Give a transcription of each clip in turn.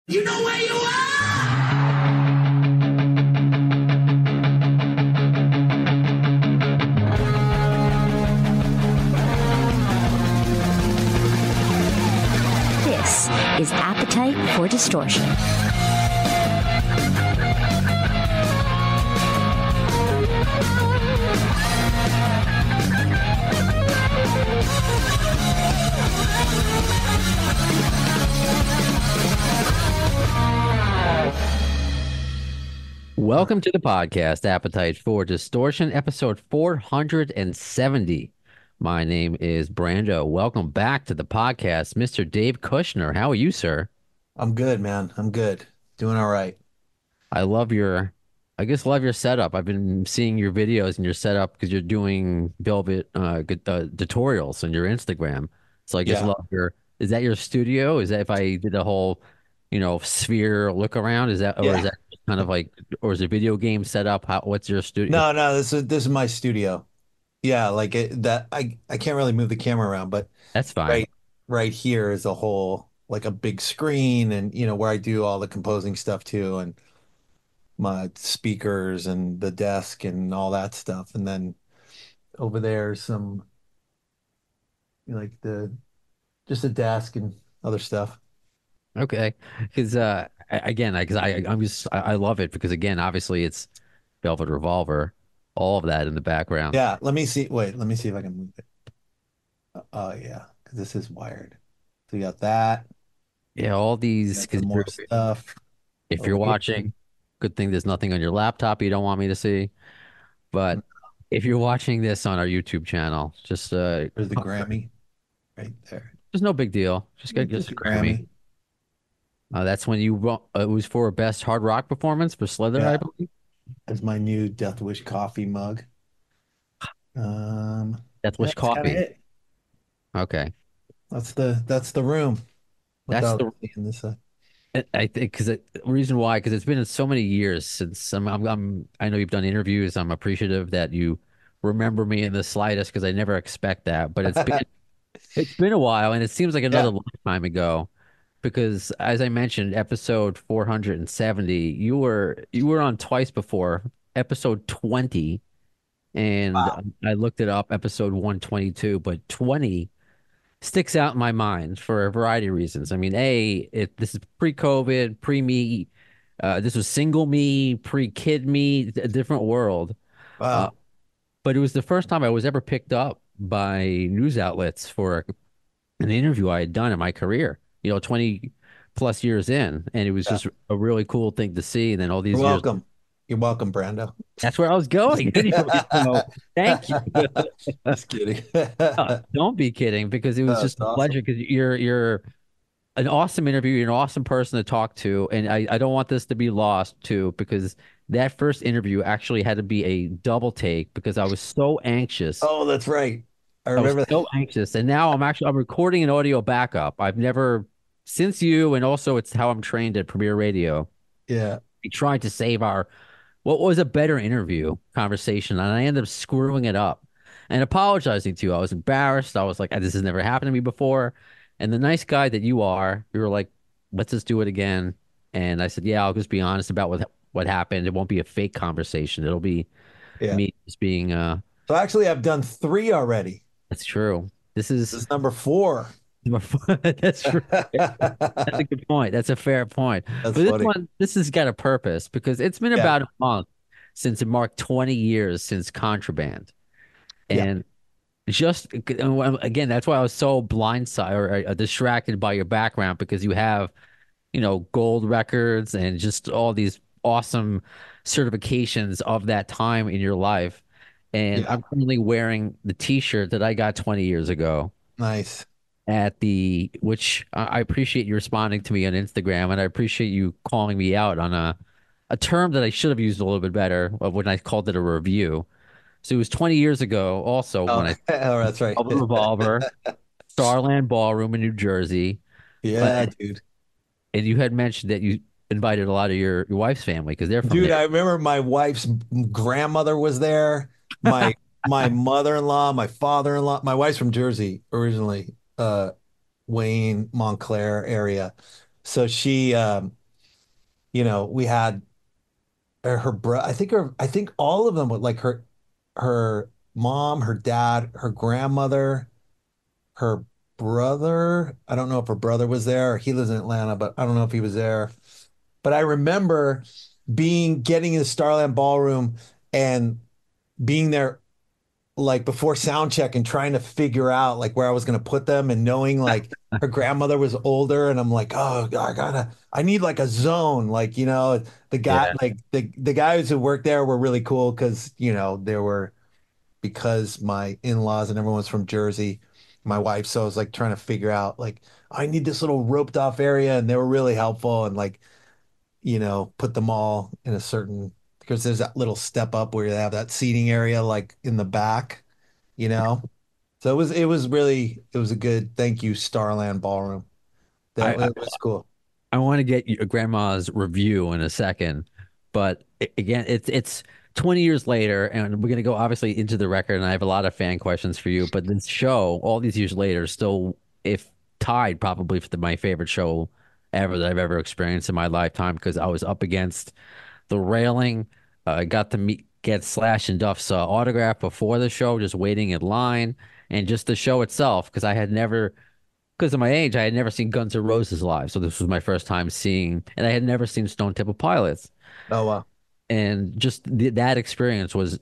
You know where you are! This is Appetite for Distortion. Welcome to the podcast, Appetite for Distortion, episode 470. My name is Brando. Welcome back to the podcast, Mr. Dave Kushner. How are you, sir? I'm good, man. I'm good. Doing all right. I love love your setup. I've been seeing your videos and your setup because you're doing Velvet tutorials on your Instagram. So I just Yeah. love is that your studio? Is that if I did a whole, sphere look around? Or is Yeah. that just kind of like, or is it video game setup? What's your studio? No, this is my studio. Yeah, like I can't really move the camera around, but That's fine. right here is a whole like a big screen and where I do all the composing stuff too and my speakers and the desk and all that stuff. And then over there is some like the just a desk and other stuff. Okay. Because again, I love it because again, obviously it's Velvet Revolver, all of that in the background. Yeah, let me see. Wait, let me see if I can move it. Oh yeah, because this is wired. So you got that. Yeah, all You these got because some more stuff if over you're here. watching, good thing there's nothing on your laptop you don't want me to see. But if you're watching this on our YouTube channel, just There's the Grammy right there. there's no big deal. Just get Just just a a Grammy. Grammy. That's when it was for best hard rock performance for Slither, I Yeah, believe. there's my new Death Wish coffee mug. Death Yeah, Wish that's kind of Coffee. it. Okay. That's the room That's without the seeing this. I think because the reason why, because it's been so many years since I know you've done interviews. I'm appreciative that you remember me in the slightest because I never expect that. But it's been a while, and it seems like another Yeah. lifetime ago. Because as I mentioned, episode 470, you were on twice before, episode 20, and Wow. I looked it up, episode 122, but 20 sticks out in my mind for a variety of reasons. I mean, this is pre-COVID, pre-me. This was single me, pre-kid me, a different world. Uh, Wow. but it was the first time I was ever picked up by news outlets for an interview I had done in my career, 20 plus years in. And it was Yeah. just a really cool thing to see. And then all You're these years, welcome. You're welcome, Brando. that's where I was going. Thank you. Just kidding. Don't be kidding because it was That's just a awesome. pleasure because you're an awesome interview. You're an awesome person to talk to, and I don't want this to be lost too because that first interview actually had to be a double take because I was so anxious. Oh, that's right. I I was remember that. so anxious, and now I'm recording an audio backup. I've never since you, and also it's how I'm trained at Premier Radio. Yeah. I tried to save our what was a better interview conversation, and I ended up screwing it up and apologizing to you. I was embarrassed. I was like, this has never happened to me before. And the nice guy that you were like, let's just do it again. And I said, yeah, I'll just be honest about what happened. It won't be a fake conversation. It'll be Yeah. me just being So actually, I've done three already. that's true. This This is is number four. that's true. That's a That's good point. That's a fair point. But funny. this has got a purpose because it's been Yeah. about a month since it marked 20 years since Contraband. Yeah. And just again, that's why I was so blindsided or distracted by your background because you have, gold records and just all these awesome certifications of that time in your life. And Yeah. I'm currently wearing the t-shirt that I got 20 years ago Nice. which I appreciate you responding to me on Instagram, and I appreciate you calling me out on a term that I should have used a little bit better of when I called it a review. So it was 20 years ago, also Oh, when I oh, that's right. Velvet Revolver, Starland Ballroom in New Jersey, Yeah, and, dude. and you had mentioned that you invited a lot of your wife's family because they're from Dude, there. I remember my wife's grandmother was there. My mother-in-law, my father-in-law. My wife's from Jersey originally, Wayne, Montclair area. So she, we had her bro. I think all of them were like her mom, her dad, her grandmother, her brother. I don't know if her brother was there. He lives in Atlanta, but I don't know if he was there. But I remember getting in the Starland Ballroom and being there like before sound check and trying to figure out like where I was going to put them and knowing like her grandmother was older and I'm like, oh, I need like a zone. Like, the guy, Yeah. like the guys who worked there were really cool because, because my in-laws and everyone was from Jersey, my wife. So I was like trying to figure out like, I need this little roped off area. And they were really helpful and like, put them all in a certain, because there's that little step up where you have that seating area like in the back, you know? So it was a good thank you, Starland Ballroom. That I, it was cool. I want to get your grandma's review in a second, but again, it's 20 years later, and we're gonna go obviously into the record, and I have a lot of fan questions for you. But this show, all these years later, still, if tied, probably for my favorite show ever that I've ever experienced in my lifetime, because I was up against the railing. I got to get Slash and Duff's autograph before the show, just waiting in line, and just the show itself, because I had never because of my age, I had never seen Guns N' Roses live, so this was my first time seeing, and I had never seen Stone Temple Pilots, Oh wow. and just that experience was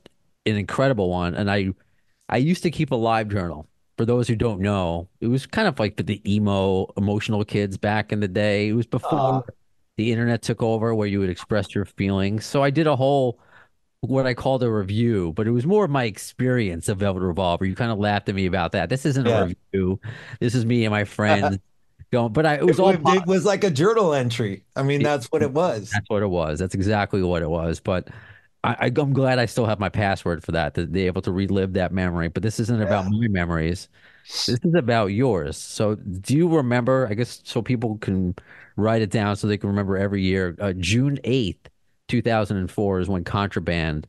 an incredible one. And I used to keep a live journal. For those who don't know, it was kind of like the emo, emotional kids back in the day. It was before Aw. the internet took over, where you would express your feelings. So I did a whole what I called a review, but it was more of my experience of Velvet Revolver. You kind of laughed at me about that. This isn't a Yeah. review. This is me and my friends going, but it It, was all it was like a journal entry. I mean, it, that's what it was. that's what it was. That's exactly what it was. But I'm glad I still have my password for that, to be able to relive that memory. But this isn't about Yeah. my memories. This is about yours. So do you remember, I guess, so people can write it down so they can remember every year, June 8th, 2004 is when Contraband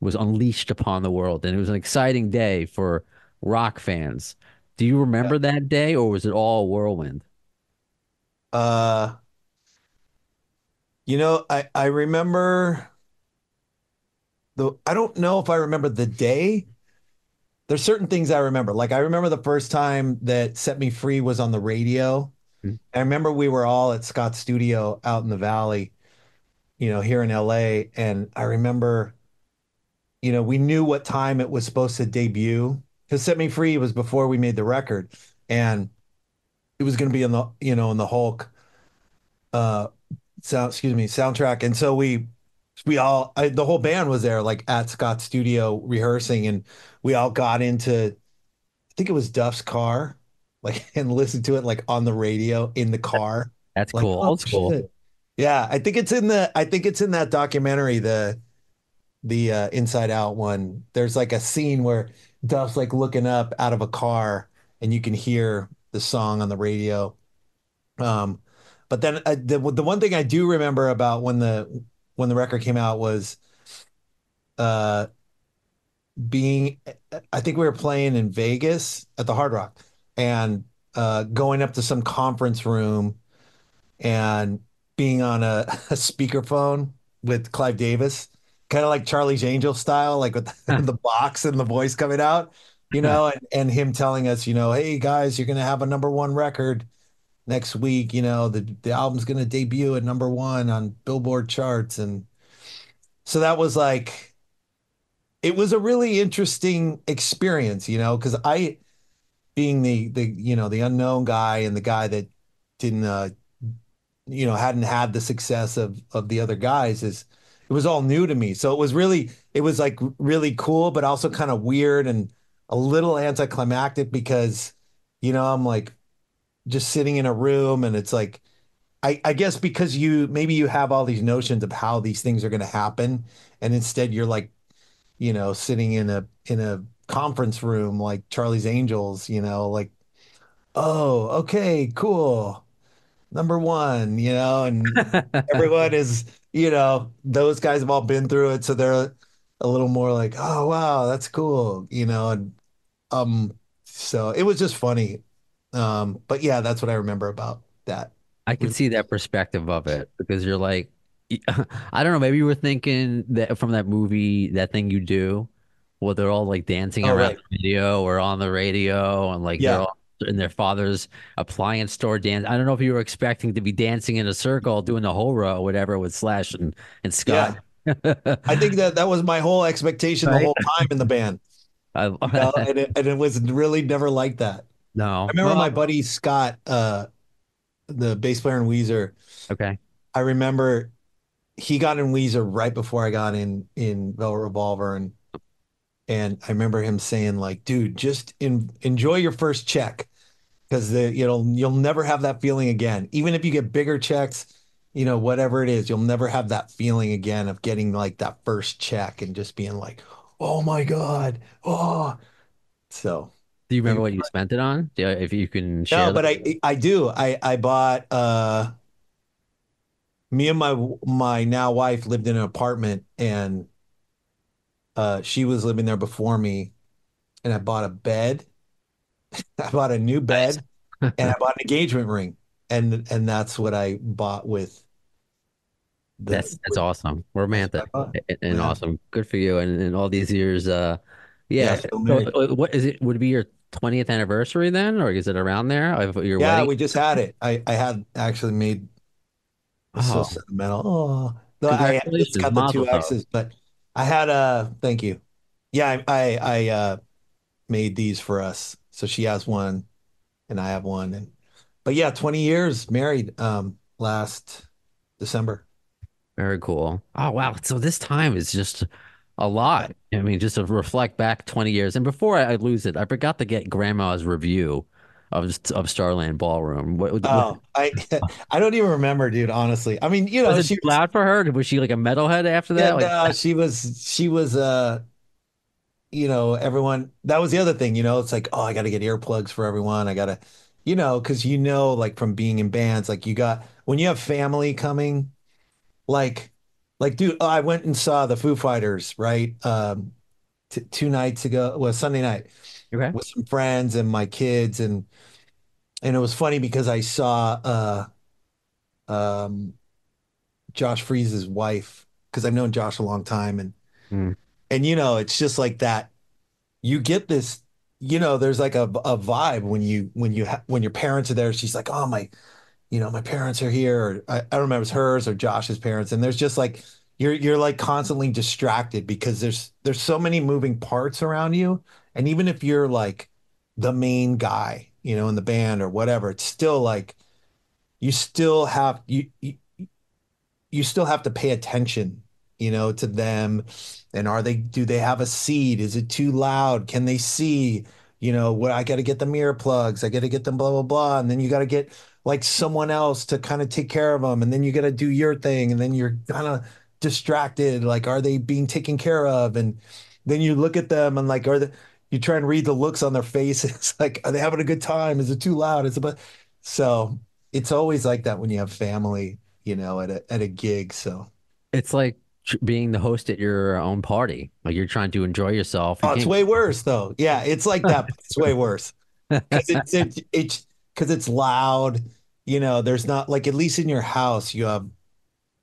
was unleashed upon the world, and it was an exciting day for rock fans. Do you Yeah. remember that day, or was it all whirlwind? Uh, I remember I don't know if I remember the day. There's certain things I remember. Like I remember the first time that Set Me Free was on the radio. I remember we were all at Scott's studio out in the valley, here in LA. And I remember, we knew what time it was supposed to debut because Set Me Free was before we made the record. And it was going to be in in the Hulk, uh, soundtrack. And so the whole band was there, like at Scott's studio rehearsing. And we all got into, I think it was Duff's car, like, and listened to it like on the radio in the car. That's Like, cool. oh Old school. shit. Yeah, I think it's in that documentary, the Inside Out one. There's like a scene where Duff's like looking up out of a car and you can hear the song on the radio. Um, but then the one thing I do remember about when the record came out was uh being I think we were playing in Vegas at the Hard Rock and going up to some conference room and being on a speakerphone with Clive Davis, kind of like Charlie's Angel style, like with the box and the voice coming out, and him telling us, hey guys, you're gonna have a number one record next week, the album's gonna debut at number one on Billboard charts. And so that was like it was a really interesting experience, because I being the unknown guy and the guy that didn't hadn't had the success of the other guys is it was all new to me. So it was like really cool, but also kind of weird and a little anticlimactic because, I'm like just sitting in a room and it's like I guess because maybe you have all these notions of how these things are going to happen, and instead you're like, sitting in a conference room like Charlie's Angels, like, oh, okay, cool. Number one, and everyone is, those guys have all been through it, so they're a little more like, oh wow, that's cool, and so it was just funny. But yeah, that's what I remember about that. I could We've, see that perspective of it because you're like, I don't know, maybe you were thinking that from that movie, that thing you do, well, they're all like dancing oh, around right. the video or on the radio and like they're Yeah. all in their father's appliance store dance. I don't know if you were expecting to be dancing in a circle doing the whole row or whatever with Slash and Scott. Yeah. I think that that was my whole expectation the Right? whole time in the band, you know, I, and it was really never like that. I no. remember my Well, buddy Scott, the bass player in Weezer. okay. I remember he got in Weezer right before I got in Velvet Revolver, and I remember him saying like, "Dude, just enjoy your first check because the you'll never have that feeling again. Even if you get bigger checks, whatever it is, you'll never have that feeling again of getting like that first check and just being like, oh my God, oh." So, Do you but remember what you spent it on? Yeah, if you can no, share but that. I do. I bought me and my now wife lived in an apartment, and she was living there before me, and I bought a bed. I bought a new Nice. bed, and I bought an engagement ring, and that's what I bought with the That's awesome. Romantic that's what I bought. and Yeah, awesome. Good for you. And all these years, yeah, yeah. still So married. what is it? Would it be your 20th anniversary then, or is it around there of your Yeah, wedding? we just had it. I had actually made it's so Oh, sentimental. Oh, no, it's congratulations, got the Mazel two tov. X's, but I had thank you. Yeah, I made these for us. So she has one and I have one, and but yeah, 20 years married last December. Very cool. Oh wow. So this time is just a lot. I mean, just to reflect back 20 years. And before I lose it, I forgot to get Grandma's review of Starland Ballroom. What Oh, I I don't even remember, dude, honestly. I mean, was it she too was loud for her? Was she like a metalhead after yeah, that? Like, no, she was everyone that was the other thing, it's like, oh, I got to get earplugs for everyone. I got to, because like from being in bands, like you got when you have family coming, like dude, I went and saw the Foo Fighters, right? T 2 nights ago, well, Sunday night okay. with some friends and my kids, and it was funny because I saw um Josh Freese's wife because I've known Josh a long time, Mm. and it's just like that you get this, there's like a vibe when your parents are there. She's like, oh my, my parents are here, or I don't remember if it's hers or Josh's parents, and there's just like you're like constantly distracted because there's so many moving parts around you, and even if you're like the main guy, in the band or whatever, it's still like you still have you still have to pay attention, to them. And do they have a seat? Is it too loud? Can they see? What I got to get the mirror plugs. I got to get them blah, blah, blah. And then you got to get like someone else to kind of take care of them. And then you got to do your thing. And then you're kind of distracted. Like, are they being taken care of? And then you look at them and like, you try and read the looks on their faces. Like, are they having a good time? Is it too loud? So it's always like that when you have family, at a gig. So, It's like being the host at your own party. Like you're trying to enjoy yourself. You oh, it's can't. way worse though. Yeah, it's like that, but it's way worse because because it's loud. There's not like at least in your house you have,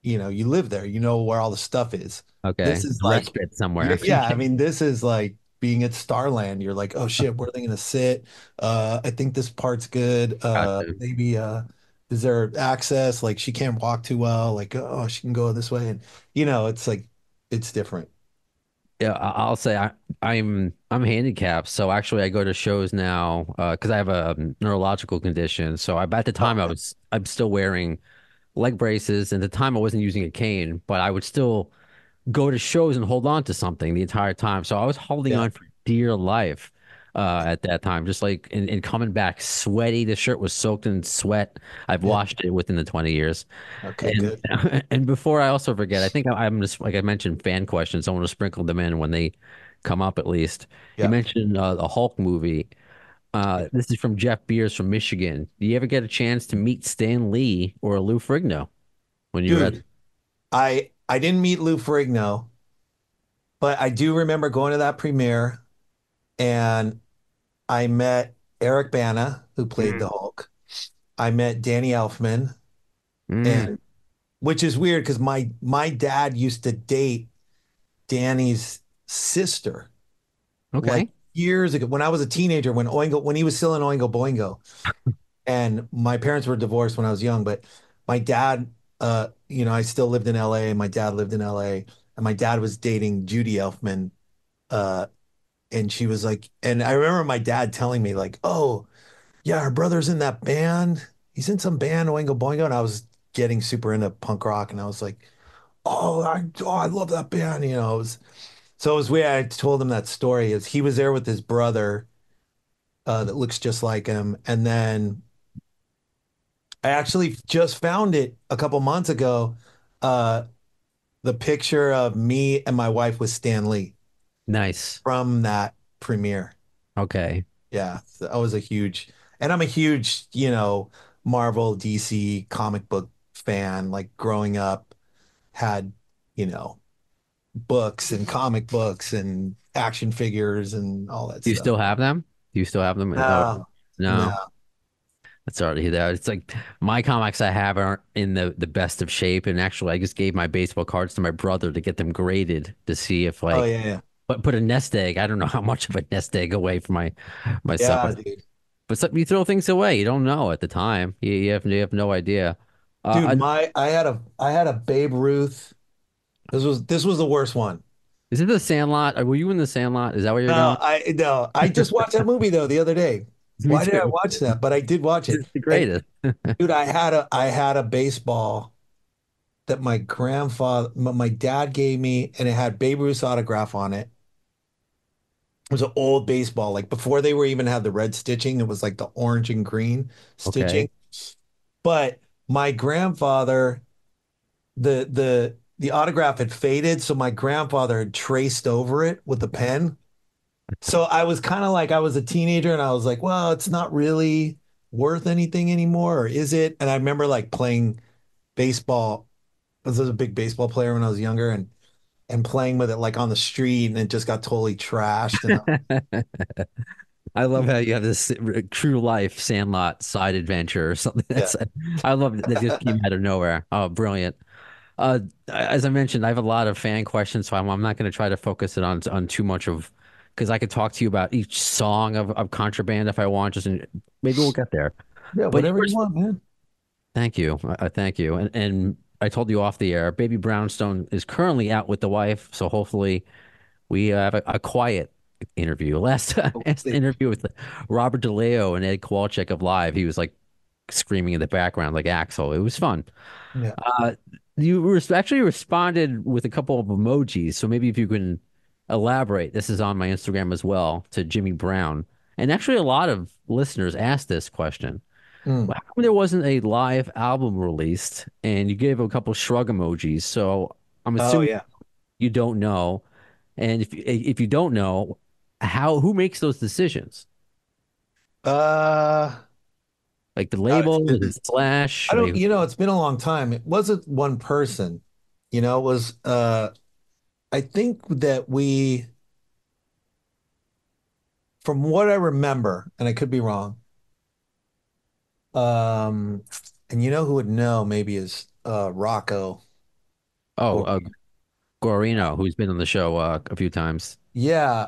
you live there. You know where all the stuff is. This Okay. is like, Respite somewhere. yeah. I mean, this is like being at Starland. You're like, oh shit, where are they gonna sit? I think this part's good. Gotcha. Maybe is there access? Like she can't walk too well. Like, oh, she can go this way, and it's like it's different. Yeah, I'll say I'm handicapped, so actually I go to shows now because I have a neurological condition. So at the time Okay. I'm still wearing leg braces, and at the time I wasn't using a cane, but I would still go to shows and hold on to something the entire time. So I was holding Yeah. on for dear life at that time, just like and coming back sweaty. The shirt was soaked in sweat. I've Yeah. washed it within the 20 years. Okay, And good. and before I also forget, I think I'm just like I mentioned fan questions. I want to sprinkle them in when they come up at least. You Yeah. mentioned the Hulk movie. Yeah. This is from Jeff Beers from Michigan. Do you ever get a chance to meet Stan Lee or Lou Ferrigno when you were at? Dude, I didn't meet Lou Ferrigno, but I do remember going to that premiere and I met Eric Bana, who played Mm. the Hulk. I met Danny Elfman. Mm, and which is weird because my dad used to date Danny's sister like okay. years ago when I was a teenager when he was still in Oingo Boingo. And my parents were divorced when I was young, but my dad, I still lived in LA and my dad lived in LA and my dad was dating Judy Elfman. Uh, and she was like, and I remember my dad telling me like, oh yeah, her brother's in that band. He's in some band, Oingo Boingo. And I was getting super into punk rock and I was like, I love that band. So it was weird. I told him that story is he was there with his brother, that looks just like him. And then I actually just found it a couple months ago. Uh, the picture of me and my wife with Stan Lee Nice. from that premiere. Okay. Yeah, so I was and I'm a huge, Marvel, DC comic book fan. Like growing up, had, you know, books and comic books and action figures and all that Do you stuff. still have them? Do you still have them? Oh, No, no. no. That's already there. It's like my comics I have aren't in the best of shape. And actually, I just gave my baseball cards to my brother to get them graded to see if Oh like yeah, yeah. put a nest egg. I don't know how much of a nest egg away from my son. Yeah, dude. But some, you throw things away. You don't know at the time. You have no idea. Dude, I had a Babe Ruth. This was the worst one. Is it the Sandlot? Were you in the Sandlot? Is that where you're going? No, I just watched that movie though the other day. Me Why did I too. watch that? But I did watch it. It's the And greatest. dude, I had a baseball that my dad gave me, and it had Babe Ruth's autograph on it. It was an old baseball, like before they were even had the red stitching. It was like the orange and green Okay. stitching. But my grandfather, the autograph had faded, so my grandfather had traced over it with a pen. So I was kind of like I was a teenager and I was like, well, it's not really worth anything anymore, or is it? And I remember like playing baseball. I was a big baseball player when I was younger and playing with it like on the street and it just got totally trashed. And I love how you have this true life Sandlot side adventure or something. yeah. I love it. That just came out of nowhere. Oh, brilliant. As I mentioned, I have a lot of fan questions, so I'm not going to try to focus it on too much of because I could talk to you about each song of Contraband if I want. Maybe we'll get there. Yeah, But whatever you yours, want, man. thank you, thank you, and I told you off the air. Baby Brownstone is currently out with the wife, so hopefully we have a quiet interview. Last Hopefully. interview with Robert DeLeo and Ed Kowalczyk of Live, he was like screaming in the background like Axel. It was fun. Yeah. Uh, actually responded with a couple of emojis, so maybe if you can elaborate. This is on my Instagram as well to Jimmy Brown, and actually a lot of listeners asked this question. Mm. Well, how come there wasn't a live album released? And you gave a couple shrug emojis, so I'm Oh assuming yeah. you don't know. And if you don't know, who makes those decisions? Uh, Like the God, label, is it Slash? I don't, Like, it's been a long time. It wasn't one person, it was, I think that from what I remember, and I could be wrong, um, and who would know maybe is Rocco. oh, Or Guarino, who's been on the show a few times. yeah,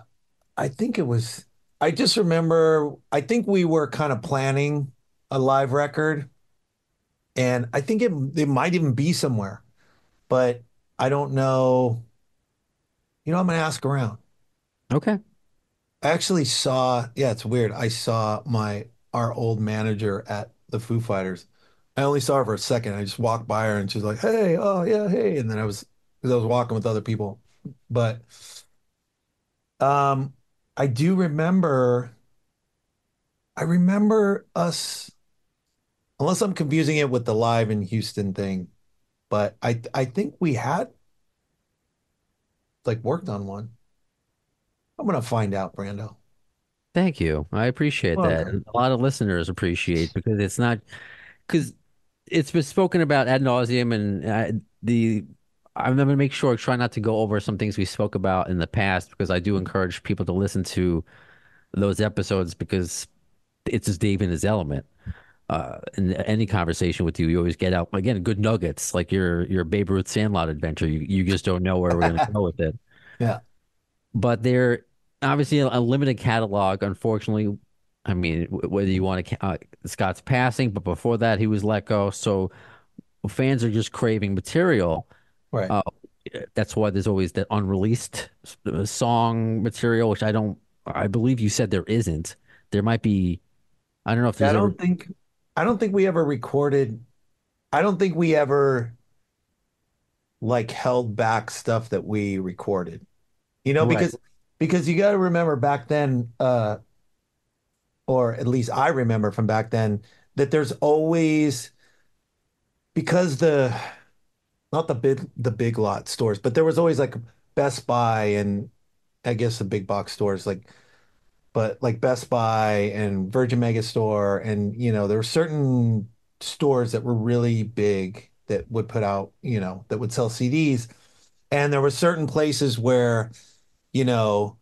I think it was. I just remember. I think we were kind of planning a live record, and I think it might even be somewhere, but I don't know. I'm gonna ask around. Okay. I actually saw. Yeah, it's weird. I saw our old manager at the Foo Fighters. I only saw her for a second. I just walked by her, and she's like, "Hey, oh yeah, hey," and then because I was walking with other people, but um, I do remember. I remember us, unless I'm confusing it with the live in Houston thing, but I think we had like worked on one. I'm gonna find out, Brando. Thank you. I appreciate that. Okay. And a lot of listeners appreciate because it's not because it's been spoken about ad nauseum, and I'm going to make sure I try not to go over some things we spoke about in the past because I do encourage people to listen to those episodes because it's just Dave in his element. in any conversation with you, you always get out again good nuggets, like your Babe Ruth Sandlot adventure. You just don't know where we're gonna go with it. Yeah. But they're obviously a limited catalog, unfortunately. I mean, whether you want to, Scott's passing, but before that, he was let go. So fans are just craving material. Right. Uh, that's why there's always that unreleased song material, which I believe you said there isn't. There might be, I don't know if Yeah, there's ever, I don't think we ever recorded. I don't think we ever like held back stuff that we recorded. You know, right, because you got to remember back then, or at least I remember from back then, that there's always because the not the big lot stores, but there was always like Best Buy and I guess the big box stores but like Best Buy and Virgin Megastore and there were certain stores that were really big that would put out, that would sell CDs. And there were certain places where, you know,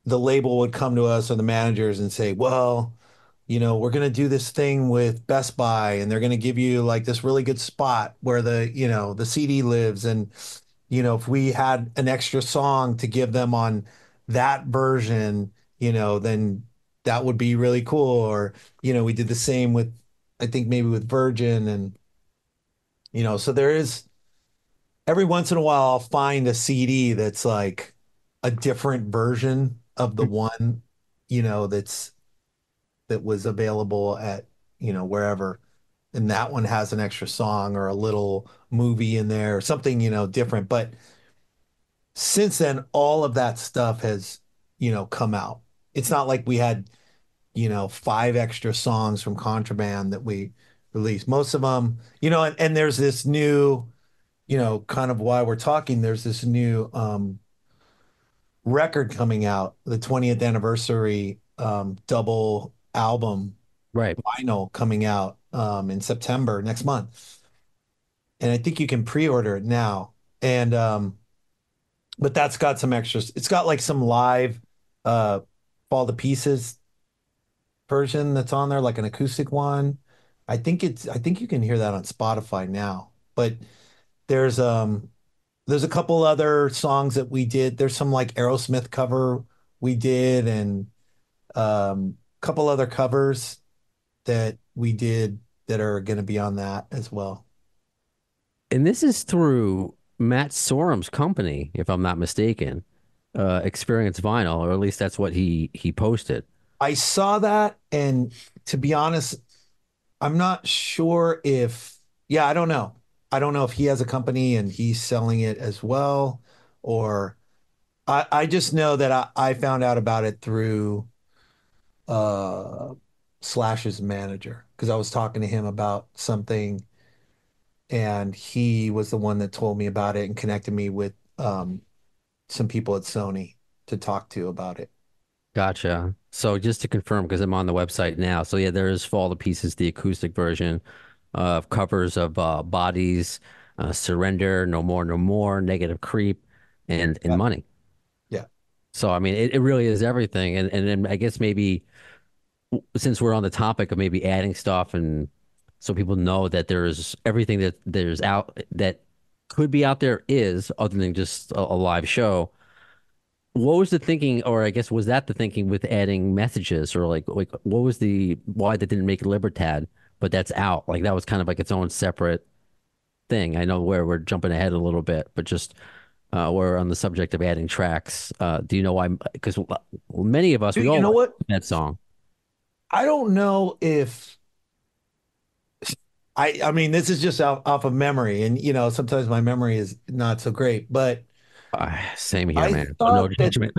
the label would come to us or the managers and say, well, we're going to do this thing with Best Buy and they're going to give you like this really good spot where the CD lives. And, if we had an extra song to give them on that version, then that would be really cool. Or, we did the same with, I think maybe with Virgin and, so there is every once in a while I'll find a CD that's like a different version of the one, that was available at, wherever. And that one has an extra song or a little movie in there or something, different. But since then, all of that stuff has, come out. It's not like we had, five extra songs from Contraband that we released. Most of them, and there's this new, kind of why we're talking, there's this new record coming out, the 20th anniversary double album right. vinyl coming out in September next month. And I think you can pre-order it now. And but that's got some extras. It's got like some live uh Fall to Pieces version that's on there, like an acoustic one. I think you can hear that on Spotify now. But there's um there's a couple other songs that we did. There's some like Aerosmith cover we did and a couple other covers that we did that are going to be on that as well. And this is through Matt Sorum's company, if I'm not mistaken, Experience Vinyl, or at least that's what he posted. I saw that, and to be honest, I'm not sure if, yeah, I don't know. I don't know if he has a company and he's selling it as well, or I just know that I found out about it through uh Slash's manager because I was talking to him about something and he was the one that told me about it and connected me with some people at Sony to talk to about it. Gotcha. So just to confirm, because I'm on the website now. So yeah, there is Fall to Pieces, the acoustic version of covers of Bodies, Surrender, No More, No More, Negative Creep, and Yeah. Money. Yeah. So I mean, it really is everything. And then I guess maybe since we're on the topic of maybe adding stuff, and so people know that there's everything that there's out that could be out there is other than just a live show. What was the thinking, or I guess was that the thinking with adding messages, or like what was the why they didn't make it Libertad, but that's out? Like that was kind of like its own separate thing. I know where we're jumping ahead a little bit, but just we're on the subject of adding tracks. Do you know why? Because many of us, we Dude, you all know like what? that song. I don't know if I mean this is just off of memory and sometimes my memory is not so great, but Same here, I man. So no thought that judgment.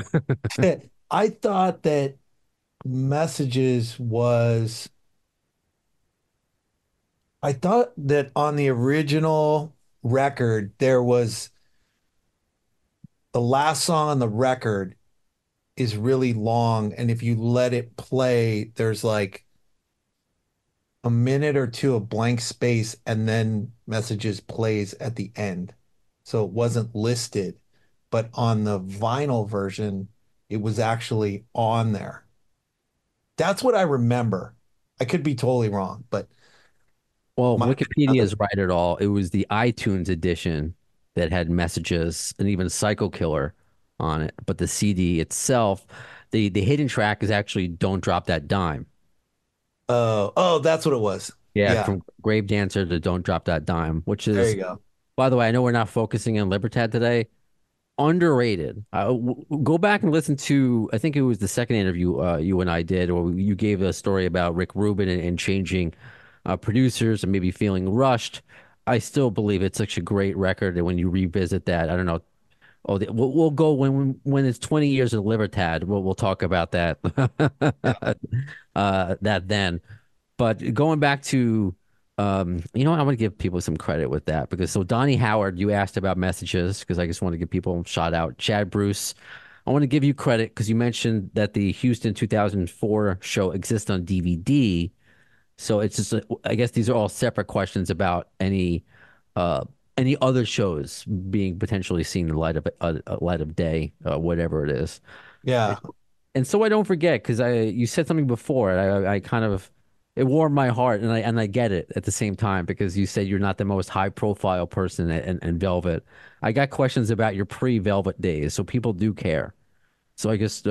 I thought that messages was I thought that on the original record there was the last song on the record is really long and if you let it play there's like a minute or two of blank space and then messages plays at the end. So it wasn't listed, but on the vinyl version, it was actually on there. That's what I remember. I could be totally wrong, but Well, my Wikipedia other is right at all. It was the iTunes edition that had messages and even Psycho Killer on it. But the CD itself, the hidden track is actually "Don't Drop That Dime." oh, that's what it was. Yeah, Yeah, from Grave Dancer to "Don't Drop That Dime," which there is, you go. by the way, I know we're not focusing on Libertad today. Underrated. Go back and listen to, I think it was the second interview you and I did, or you gave a story about Rick Rubin and changing producers and maybe feeling rushed. I still believe it's such a great record, and when you revisit that, I don't know. Oh, we'll go when it's 20 years of Libertad. We'll talk about that Yeah. that then. But going back to, you know, what, I want to give people some credit with that because so Donnie Howard, you asked about messages because I just want to give people a shout out. Chad Bruce, I want to give you credit because you mentioned that the Houston 2004 show exists on DVD. So it's just, I guess these are all separate questions about uh, any other shows being potentially seen in light of day, whatever it is. Yeah. And so I don't forget because you said something before. I kind of it warmed my heart, and I get it at the same time because you said you're not the most high profile person in Velvet. I got questions about your pre-Velvet days, so people do care. So I guess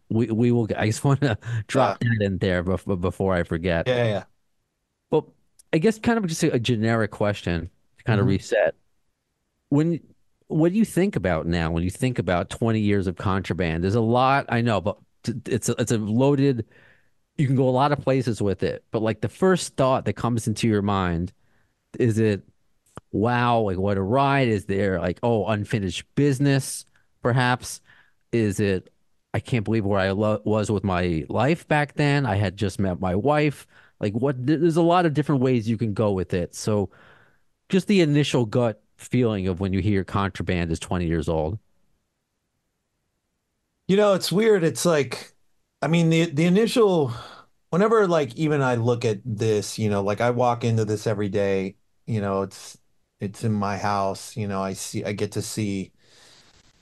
we will. I just want to Yeah. drop that in there before I forget. Yeah. Yeah. Well, I guess kind of just a generic question to kind of Hmm. reset. When what do you think about now when you think about 20 years of Contraband? There's a lot I know, but it's a loaded you can go a lot of places with it. But like the first thought that comes into your mind, is it wow, like what a ride? Is there like, oh, unfinished business, perhaps? Is it I can't believe where I was with my life back then. I had just met my wife. Like what there's a lot of different ways you can go with it. So just the initial gut feeling of when you hear Contraband is 20 years old. You know, it's weird. It's like, I mean, the initial, whenever like even I look at this, like I walk into this every day, it's in my house, I get to see,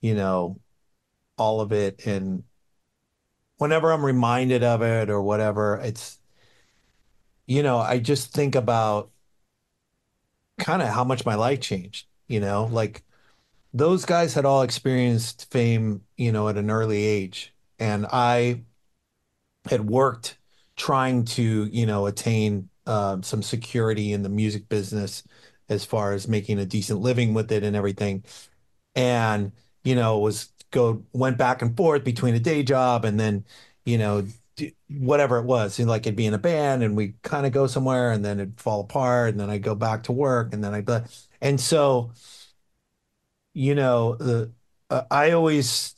you know, all of it, and whenever I'm reminded of it or whatever, I just think about kind of how much my life changed, like those guys had all experienced fame, at an early age, and I had worked trying to, attain some security in the music business as far as making a decent living with it and everything. And, was went back and forth between a day job and then, whatever it was. Like it'd be in a band and we kind of go somewhere and then it'd fall apart and then I go back to work and then and so, the I always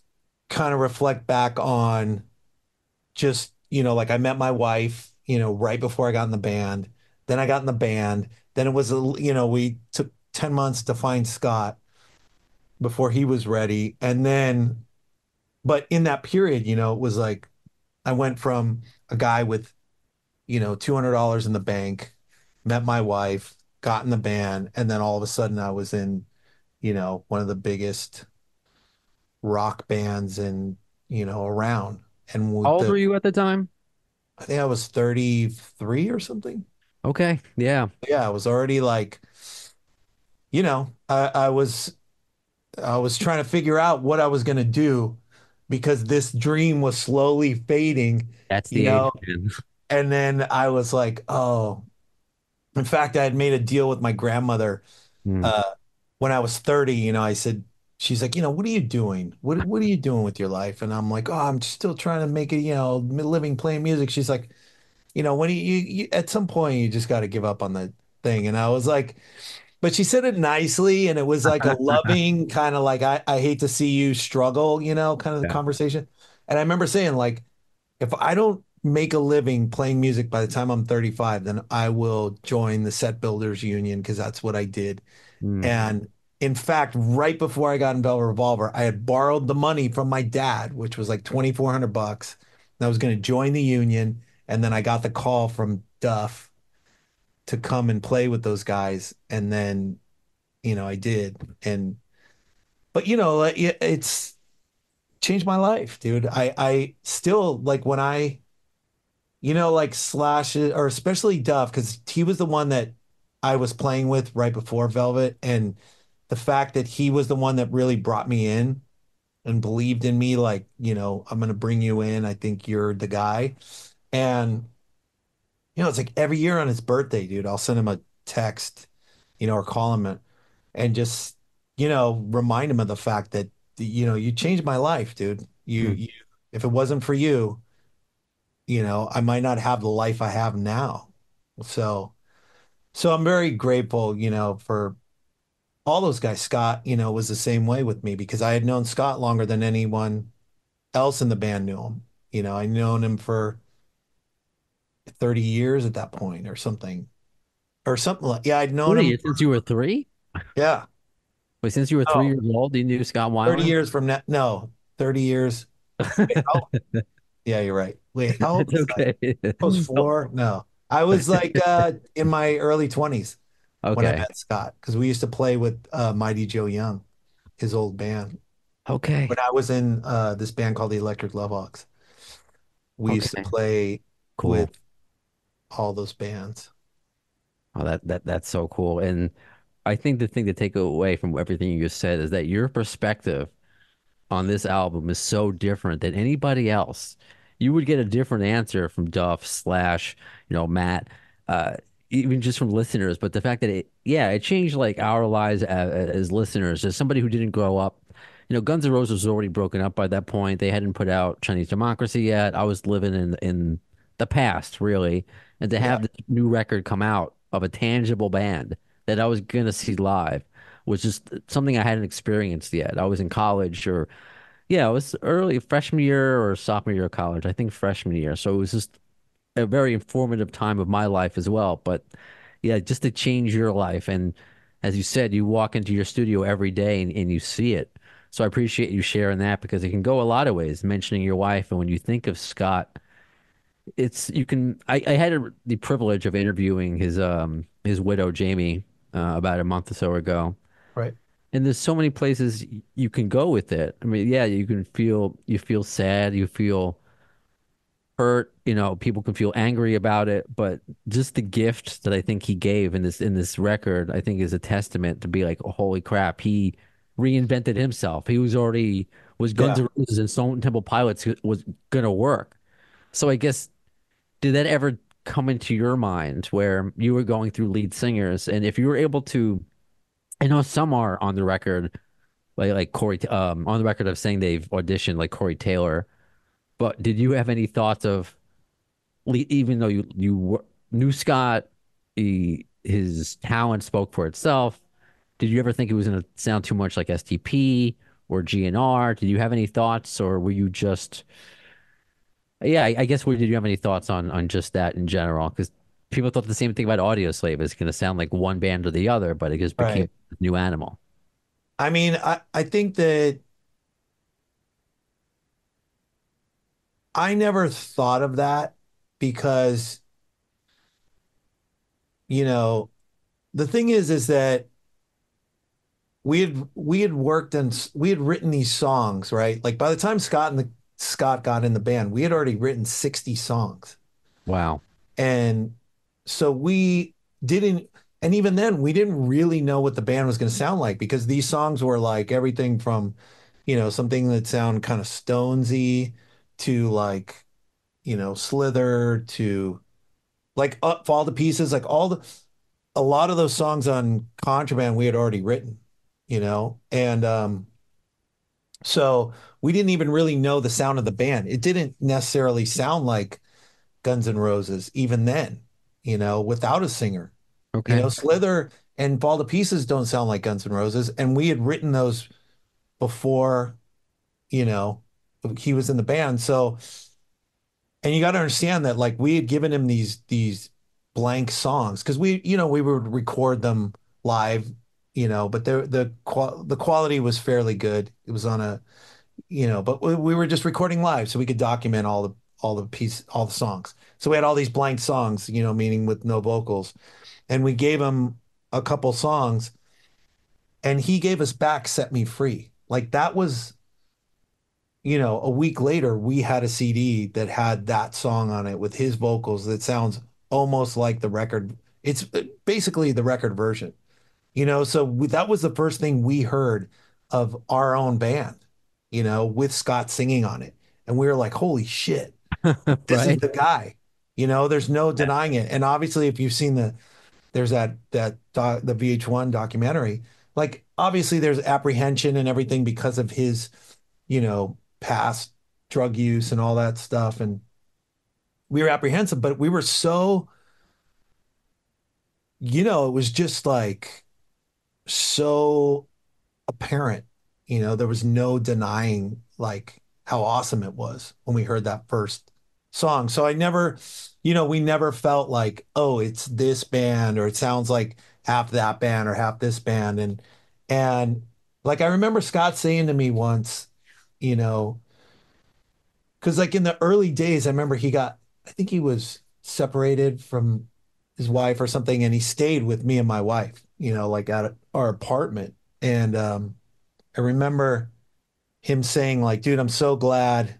kind of reflect back on just, like I met my wife, right before I got in the band. Then I got in the band. Then it was, we took 10 months to find Scott before he was ready. And then, but in that period, it was like I went from a guy with, $200 in the bank, met my wife, got in the band, and then all of a sudden I was in, one of the biggest rock bands and, around. And How with old the were you at the time? I think I was 33 or something. Okay, yeah. Yeah, I was already like, I was trying to figure out what I was going to do because this dream was slowly fading, That's you the age, know, man. and then I was like, oh, in fact, I had made a deal with my grandmother Hmm. uh when I was 30, I said, she's like, what are you doing? What are you doing with your life? And I'm like, oh, I'm still trying to make it, living playing music. She's like, when you at some point you just got to give up on the thing. And I was like, but she said it nicely, and it was like a loving kind of like I hate to see you struggle, kind of the Yeah. conversation. And I remember saying like, if I don't make a living playing music by the time I'm 35, then I will join the Set Builders Union because that's what I did. Hmm. And in fact, right before I got in Velvet Revolver, I had borrowed the money from my dad, which was like 2,400 bucks. And I was going to join the union. And then I got the call from Duff to come and play with those guys. And then, I did. But like, it's changed my life, dude. I still like when I, like Slash or especially Duff, because he was the one that I was playing with right before Velvet, and the fact that he was the one that really brought me in and believed in me, like, I'm gonna bring you in. I think you're the guy. And it's like every year on his birthday, dude, I'll send him a text, or call him and just, remind him of the fact that, you changed my life, dude. Hmm. If it wasn't for you, I might not have the life I have now. So, so I'm very grateful, for all those guys. Scott, was the same way with me because I had known Scott longer than anyone else in the band knew him. I known him for 30 years at that point or something like, yeah, I'd known him. Really? Since you were three? Yeah. Wait, since you were three Oh, years old, you knew Scott 30 Weiland? years from now. No, 30 years. Wait, yeah, you're right. Wait, how old It's was I? okay. I was four? No, I was like in my early 20s when I Okay. met Scott because we used to play with Mighty Joe Young, his old band. When Okay. I was in this band called the Electric Lovehawks, we used to Okay. play Cool. with all those bands. Oh, that's so cool. And I think the thing to take away from everything you just said is that your perspective on this album is so different than anybody else. You would get a different answer from Duff slash, Matt, uh, even just from listeners. But the fact that it changed like our lives as listeners, as somebody who didn't grow up. Guns N' Roses was already broken up by that point. They hadn't put out Chinese Democracy yet. I was living in the past, really, and to Yeah, have this new record come out of a tangible band that I was gonna see live was just something I hadn't experienced yet. I was in college or yeah, it was early freshman year or sophomore year of college. I think freshman year. So it was just a very informative time of my life as well. But yeah, just to change your life. And as you said, you walk into your studio every day and you see it. So I appreciate you sharing that because it can go a lot of ways, mentioning your wife. And when you think of Scott, it's you can I had the privilege of interviewing his widow, Jamie, about a month or so ago. right. And there's so many places you can go with it. I mean, yeah, you feel sad, you feel hurt, people can feel angry about it, but just the gift that I think he gave in this record, I think is a testament to be like, oh, holy crap, he reinvented himself. He was Guns Yeah. N' Roses and Stone Temple Pilots was gonna work. So I guess did that ever come into your mind where you were going through lead singers and if you were able to I know some are on the record like Corey, on the record of saying they've auditioned like Corey Taylor. But did you have any thoughts of, even though knew Scott, his talent spoke for itself? Did you ever think it was going to sound too much like STP or GNR? Did you have any thoughts, or were you just, yeah, I guess, did you have any thoughts on just that in general? Because people thought the same thing about Audio Slave. It's going to sound like one band or the other, but it just became Right. a new animal. I mean, I think that I never thought of that because, you know, the thing is that we had worked and we had written these songs, right? Like by the time Scott got in the band, we had already written 60 songs. Wow. And so we didn't, and even then we didn't really know what the band was going to sound like because these songs were like everything from, something that sound kind of Stonesy to like, Slither to like Up Fall to Pieces, like a lot of those songs on Contraband we had already written, and so we didn't even really know the sound of the band. It didn't necessarily sound like Guns N' Roses even then, without a singer. Okay. Slither and Fall to Pieces don't sound like Guns N' Roses, and we had written those before, you know, he was in the band. So, and you got to understand that like we had given him these blank songs because we would record them live, but the quality was fairly good. It was on a, but we were just recording live so we could document all the songs. So we had all these blank songs, meaning with no vocals, and we gave him a couple songs, and he gave us back "Set Me Free." Like that was, a week later, we had a CD that had that song on it with his vocals that sounds almost like the record. It's basically the record version, so that was the first thing we heard of our own band, with Scott singing on it. And we were like, holy shit, this is Right. the guy. There's no denying it. And obviously, if you've seen there's the VH1 documentary, like obviously there's apprehension and everything because of his, past drug use and all that stuff. And we were apprehensive, but we were so, it was just like so apparent. There was no denying like how awesome it was when we heard that first song. So I never, we never felt like, oh, it's this band or it sounds like half that band or half this band. And like I remember Scott saying to me once, you know, because like in the early days, I remember I think he was separated from his wife or something, and he stayed with me and my wife, like at our apartment. And I remember him saying like, dude, I'm so glad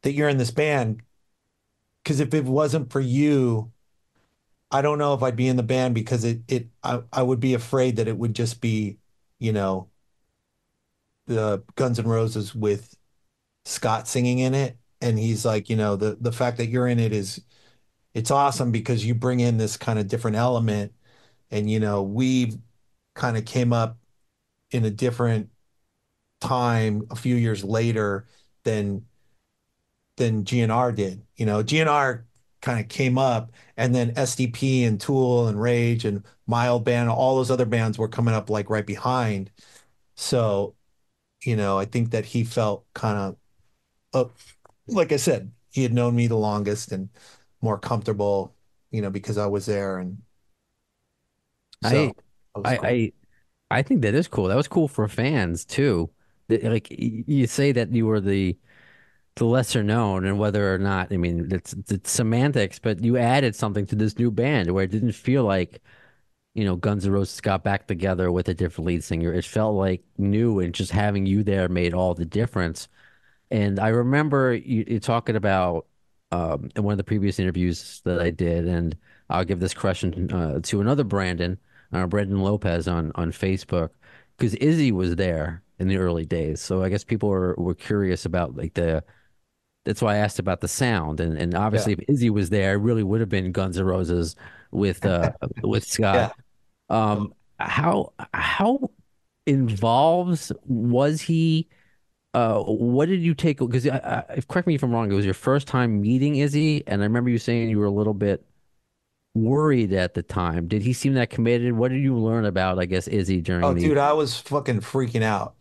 that you're in this band because if it wasn't for you, I don't know if I'd be in the band because I would be afraid that it would just be, you know, the Guns N' Roses with Scott singing in it. And he's like, the fact that you're in it it's awesome because you bring in this kind of different element. And, we kind of came up in a different time a few years later than GNR did. GNR kind of came up and then SDP and Tool and Rage and Mild Band, all those other bands were coming up like right behind. So, I think that he felt kind of, like I said, he had known me the longest and more comfortable, because I was there. And I so that was I cool. I I think that is cool. That was cool for fans too. Like you say that you were the lesser known, and whether or not, I mean, it's semantics, but you added something to this new band where it didn't feel like, Guns N' Roses got back together with a different lead singer. It felt like new, and just having you there made all the difference. And I remember you talking about in one of the previous interviews that I did, and I'll give this question to another Brandon, Brandon Lopez on Facebook, because Izzy was there in the early days. So I guess people were curious about like that's why I asked about the sound, and Yeah. obviously if Izzy was there, it really would have been Guns N' Roses with Scott. Yeah. How involved was he? What did you take? Because correct me if I'm wrong, it was your first time meeting Izzy, and I remember you saying you were a little bit worried at the time. Did he seem that committed? What did you learn about, I guess, Izzy Oh, during the? dude, I was fucking freaking out.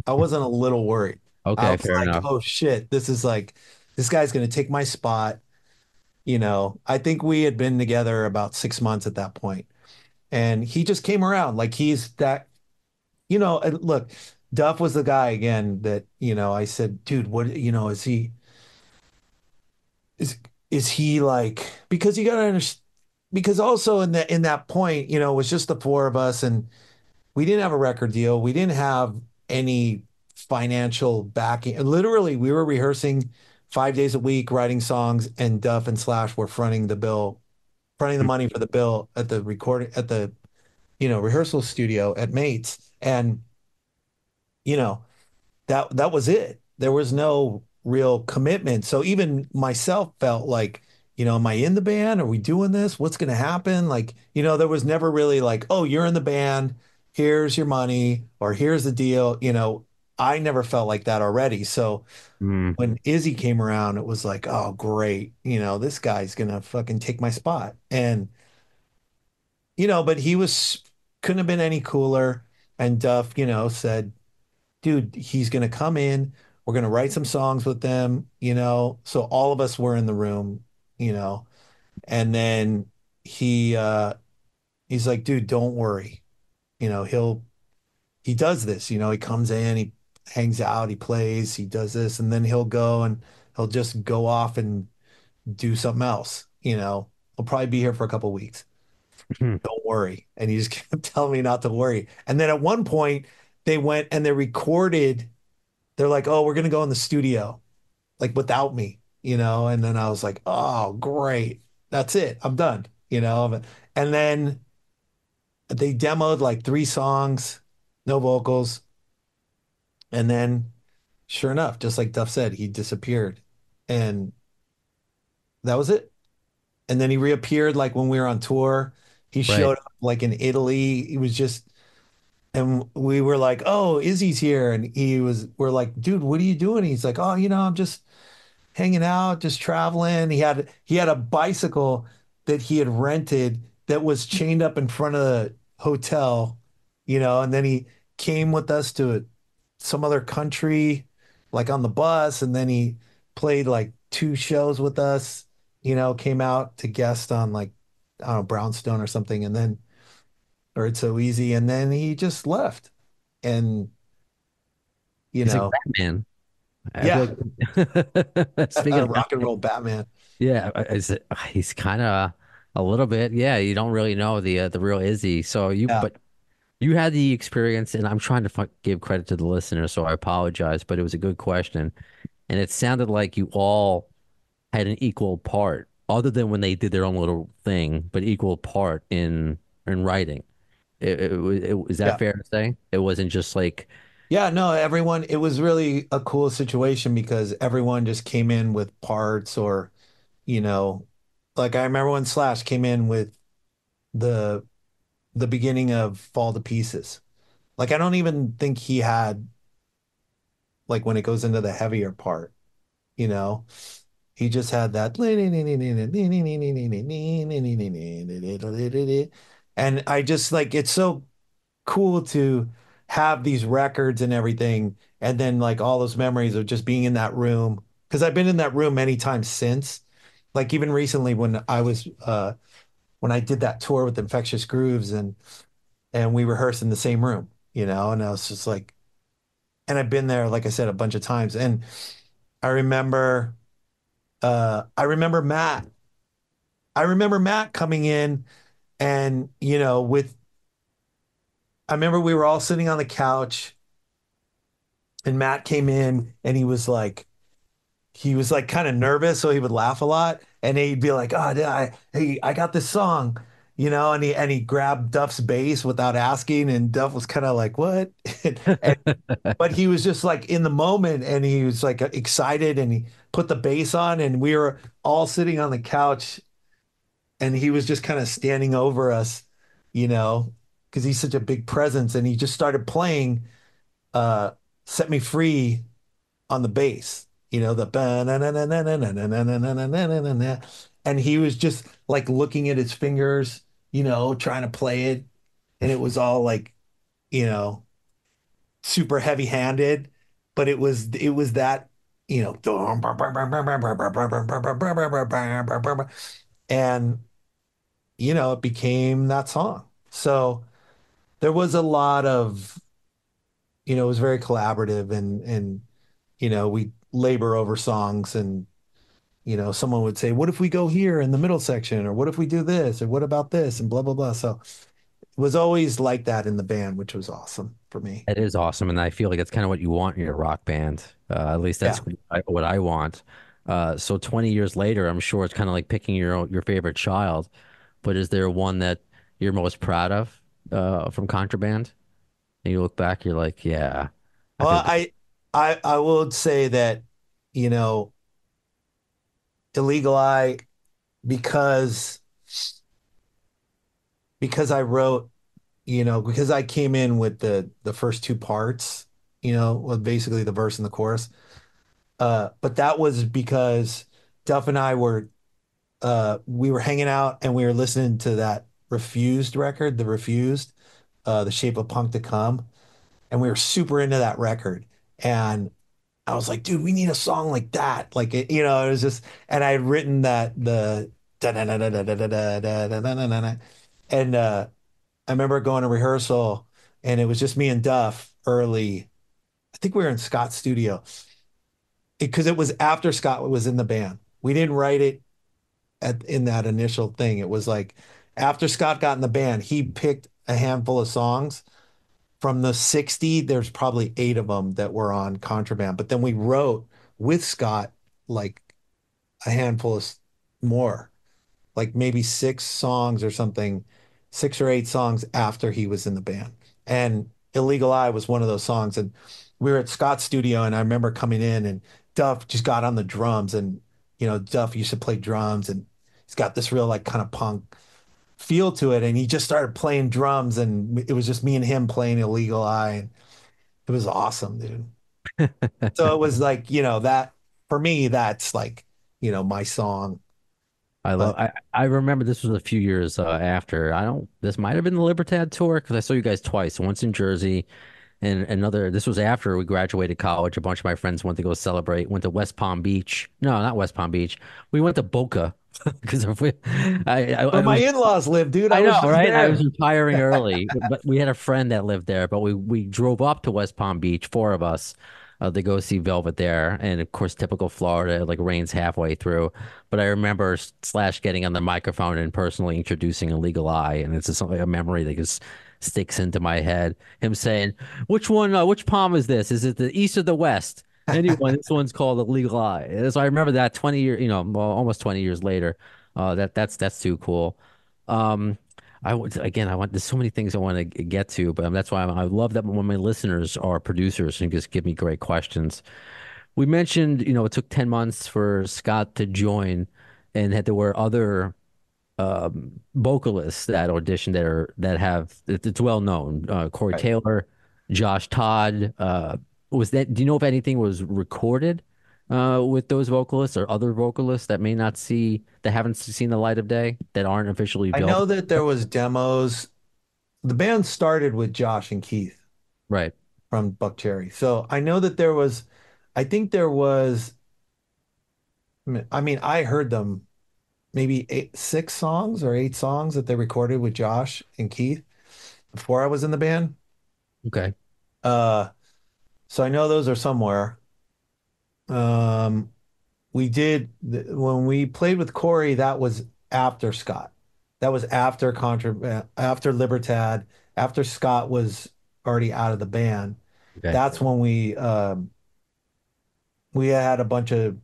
I wasn't a little worried. I Okay, was fair like, enough. oh shit, this guy's going to take my spot. I think we had been together about 6 months at that point, and he just came around like he's that, and look, Duff was the guy again that, I said, dude, what, is, is he like, because you got to understand, because also in that point, it was just the four of us and we didn't have a record deal. We didn't have any financial backing. Literally, we were rehearsing 5 days a week, writing songs, and Duff and Slash were fronting the money for the bill at the recording at the rehearsal studio at Mates, and you know that was it. There was no real commitment. So even myself felt like, am I in the band? Are we doing this? What's going to happen? Like, there was never really like, oh, you're in the band. Here's your money, or here's the deal. I never felt like that already. So Mm. when Izzy came around, it was like, oh, great. This guy's going to fucking take my spot. And, but couldn't have been any cooler. And Duff, said, dude, he's going to come in. We're going to write some songs with them, So all of us were in the room, you know. And then he's like, dude, don't worry. He does this, he comes in, he hangs out, he plays, he does this, and then he'll go and he'll just go off and do something else, He'll probably be here for a couple weeks. Don't worry. And he just kept telling me not to worry. And then at one point, they went and they recorded they're like, oh, we're gonna go in the studio, like without me, and then I was like, oh, great. That's it. I'm done, And then they demoed like 3 songs, no vocals. And then sure enough, just like Duff said, he disappeared. And that was it. And then he reappeared like when we were on tour. He Right. showed up like in Italy. He was just, and we were like, oh, Izzy's here. And we're like, dude, what are you doing? He's like, oh, I'm just hanging out, just traveling. He had a bicycle that he had rented that was chained up in front of the hotel, and then he came with us to some other country, like on the bus, and then he played like 2 shows with us, came out to guest on like, I don't know, Brownstone or something, and then or It's So Easy, and then he just left. And, you He's like know, Batman. I feel yeah, like speaking of rock and Batman, roll Batman. yeah, he's kind of a little bit. Yeah, you don't really know the real Izzy. Yeah. But you had the experience, and I'm trying to give credit to the listener, so I apologize, but it was a good question, and it sounded like you all had an equal part, other than when they did their own little thing, but equal part in writing. Is that Yeah. fair to say? It wasn't just like, Yeah, no, it was really a cool situation because everyone just came in with parts or, you know, like I remember when Slash came in with the the beginning of Fall to Pieces. Like I don't even think he had like when it goes into the heavier part, you know. He just had that and I just like it's so cool to have these records and everything, and then like all those memories of just being in that room. Because I've been in that room many times since. Like even recently when I did that tour with Infectious Grooves and we rehearsed in the same room, and I was just like, and I've been there, like I said, a bunch of times. And I remember I remember Matt. I remember Matt coming in and, I remember we were all sitting on the couch and Matt came in and he was like kind of nervous, so he would laugh a lot, and he'd be like, "Oh, hey, I got this song," and he grabbed Duff's bass without asking, and Duff was kind of like, "What?" and, but he was just like in the moment, and he was like excited, and he put the bass on, and we were all sitting on the couch, and he was just kind of standing over us, you know, because he's such a big presence, and he just started playing uh, "Set Me Free" on the bass, the and he was just like looking at his fingers, trying to play it. And it was all like, you know, super heavy handed, but it was that, and, it became that song. So there was a lot of, it was very collaborative and, we labor over songs and someone would say, what if we go here in the middle section? Or what if we do this? Or what about this? And blah, blah, blah. So it was always like that in the band, which was awesome for me. it is awesome, and I feel like it's kind of what you want in your rock band. At least that's Yeah. what I want. So 20 years later, I'm sure it's kind of like picking your favorite child. But is there one that you're most proud of from Contraband? And you look back, you're like, yeah, I Well, think I would say that, you know, Illegal Eye, because because I wrote, because I came in with the first 2 parts, with basically the verse and the chorus. But that was because Duff and I we were hanging out and we were listening to that Refused record, the Refused, The Shape of Punk to Come, and we were super into that record. And I was like, dude, we need a song like that. Like it was just, and I had written that the da da da da da da da da da da da da da. And I remember going to rehearsal and it was just me and Duff early. I think we were in Scott's studio because it was after Scott was in the band. We didn't write it in that initial thing. It was like after Scott got in the band, he picked a handful of songs from the 60, there's probably eight of them that were on Contraband. But then we wrote with Scott like a handful of more, like maybe six songs or something, six or eight songs after he was in the band. And Illegal Eye was one of those songs. And we were at Scott's studio, and I remember coming in, and Duff just got on the drums. And, Duff used to play drums, and he's got this real, like, kind of punk feel to it. And he just started playing drums, and it was just me and him playing Illegal Eye. And it was awesome, dude. So it was like, that for me, that's like, my song. I But love. I remember this was a few years after. I don't. This might have been the Libertad tour because I saw you guys twice. Once in Jersey, and another. This was after we graduated college. A bunch of my friends went to go celebrate. Went to West Palm Beach. No, not West Palm Beach. We went to Boca because where I my was. in-laws live, dude, I I know, was just right? I was there. retiring early, but we had a friend that lived there. But we drove up to West Palm Beach, four of us, to go see Velvet there. And of course, typical Florida, it like rains halfway through. But I remember Slash getting on the microphone and personally introducing Illegal Eye, and it's just like a memory that just sticks into my head. Him saying, "Which one? Which palm is this? Is it the east or the west?" Anyone, this one's called Illegal Eye. And so I remember that 20 years, well, almost 20 years later. That's too cool. Um, again, I want there's so many things I want to get to, but that's why I love that when my listeners are producers and just give me great questions. We mentioned, it took 10 months for Scott to join, and that there were other vocalists that auditioned it's well known. Corey Right. Taylor, Josh Todd. Do you know if anything was recorded with those vocalists or other vocalists that haven't seen the light of day that aren't officially I Velvet? know that there was demos. The band started with Josh and Keith Right. from Buck Cherry. So I know that I think there was, I mean, I heard them maybe six songs or eight songs that they recorded with Josh and Keith before I was in the band. Okay. Uh, so I know those are somewhere. Um, when we played with Corey, that was after Scott. That was after after Libertad, after Scott was already out of the band. Okay. That's when we had a bunch of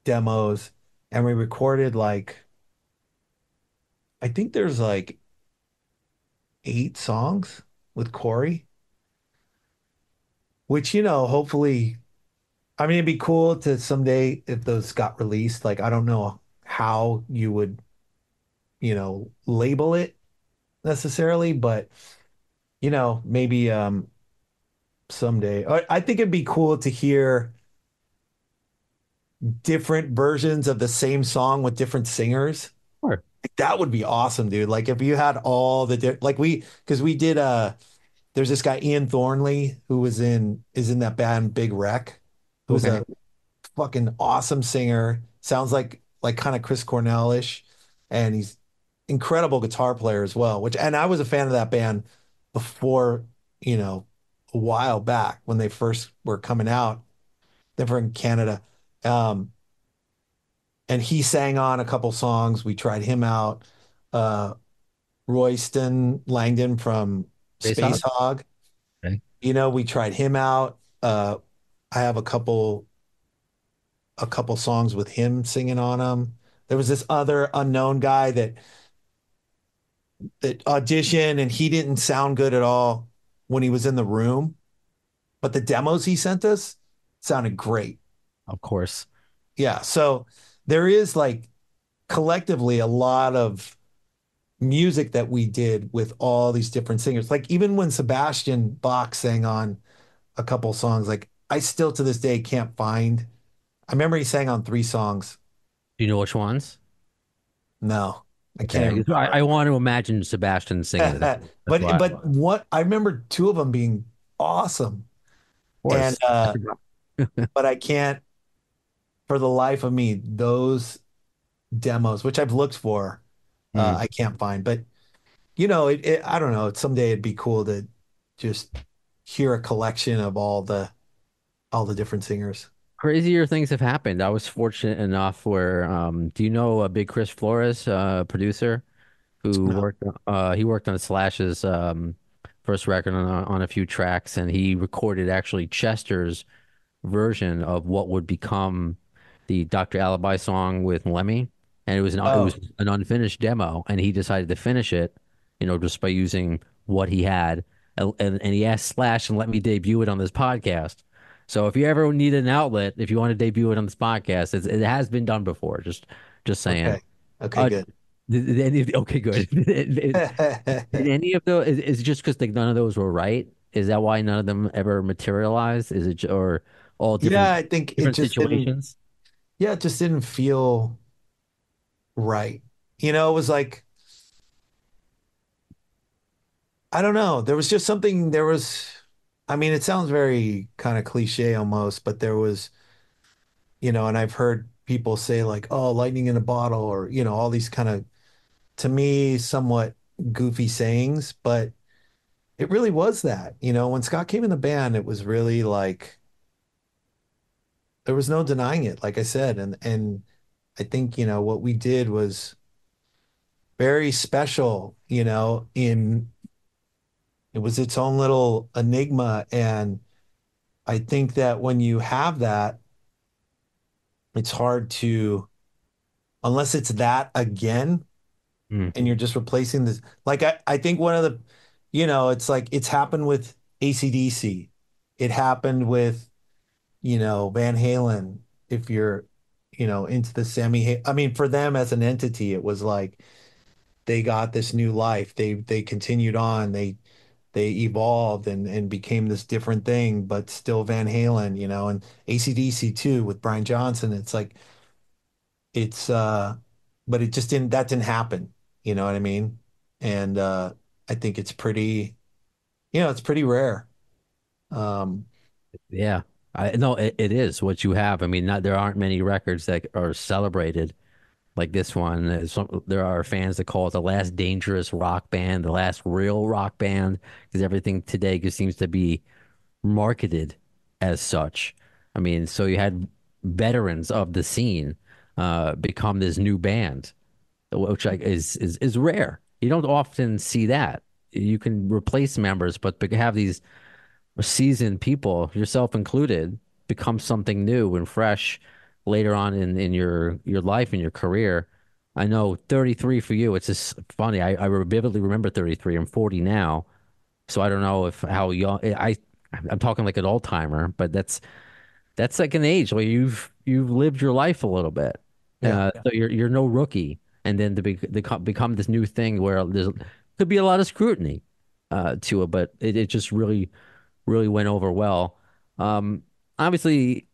demos, and we recorded like, I think there's like eight songs with Corey, which, hopefully, I mean, it'd be cool to someday if those got released. Like, I don't know how you would, label it necessarily, but maybe someday. I think it'd be cool to hear different versions of the same song with different singers. Sure. Like, that would be awesome, dude. Like if you had all the like because we did there's this guy Ian Thornley who is in that band Big Wreck, who's Okay. a fucking awesome singer. Sounds like kind of Chris Cornell-ish, and he's incredible guitar player as well. And I was a fan of that band before, you know, a while back when they first were coming out. They were in Canada. Um, and he sang on a couple songs. We tried him out. Uh, Royston Langdon from Space Space Hog. Hog. Okay. We tried him out. I have a couple songs with him singing on them. There was this other unknown guy that auditioned, and he didn't sound good at all when he was in the room, but the demos he sent us sounded great. Of course. Yeah, so there is like collectively a lot of music that we did with all these different singers. Like even when Sebastian Bach sang on a couple songs, like I still to this day can't find. I remember he sang on three songs. Do you know which ones? No, I can't Okay. even 'Cause I want to imagine Sebastian singing it. That's, remember. that's why. Of But what I remember two of them being awesome. And course. I forgot. but I can't for the life of me those demos, which I've looked for, Hmm. I can't find. But I don't know. Someday it'd be cool to just hear a collection of all the different singers. Crazier things have happened. I was fortunate enough where, do you know a Big Chris Flores, producer who No. he worked on Slash's, first record on a few tracks, and he recorded actually Chester's version of what would become the Dr. Alibi song with Lemmy, and it was Oh, an unfinished demo, and he decided to finish it, just by using what he had, and he asked Slash and let me debut it on this podcast. So if you ever need an outlet, if you want to debut it on this podcast, it has been done before. Just saying. okay. Okay, Uh, good. okay, good. Did any of those is it just because none of those were right? Is that why none of them ever materialized? Is it or all Yeah, I think it different just didn't, situations? yeah, it just didn't feel right. It was like, I don't know. There was just something, I mean, it sounds very kind of cliche almost, but there was, and I've heard people say like, oh, lightning in a bottle, or, all these kind of, to me, somewhat goofy sayings, but it really was that. When Scott came in the band, it was really like, there was no denying it, like I said. And I think, what we did was very special, it was its own little enigma. And I think that when you have that, it's hard to, unless it's that again, Mm. and you're just replacing this. Like I think one of the, it's like it's happened with AC/DC. It happened with, Van Halen. If you're, into the I mean, for them as an entity, it was like they got this new life. They continued on. They evolved and became this different thing, but still Van Halen, and AC/DC too with Brian Johnson. It's like it's but it just didn't happen. You know what I mean? And I think it's pretty, it's pretty rare. Um, Yeah. I no, it is what you have. I mean, not there aren't many records that are celebrated like this one. There are fans that call it the last dangerous rock band, the last real rock band, because everything today just seems to be marketed as such. I mean, so you had veterans of the scene become this new band, which is rare. You don't often see that. You can replace members, but have these seasoned people, yourself included, become something new and fresh later on in your life and your career. I know 33 for you. It's just funny. I vividly remember 33. I'm 40 now, so I don't know if how young I'm talking like an old timer, but that's like an age where you've lived your life a little bit. yeah. So you're no rookie, and then become this new thing where there's could be a lot of scrutiny to it, but it just really went over well. Obviously,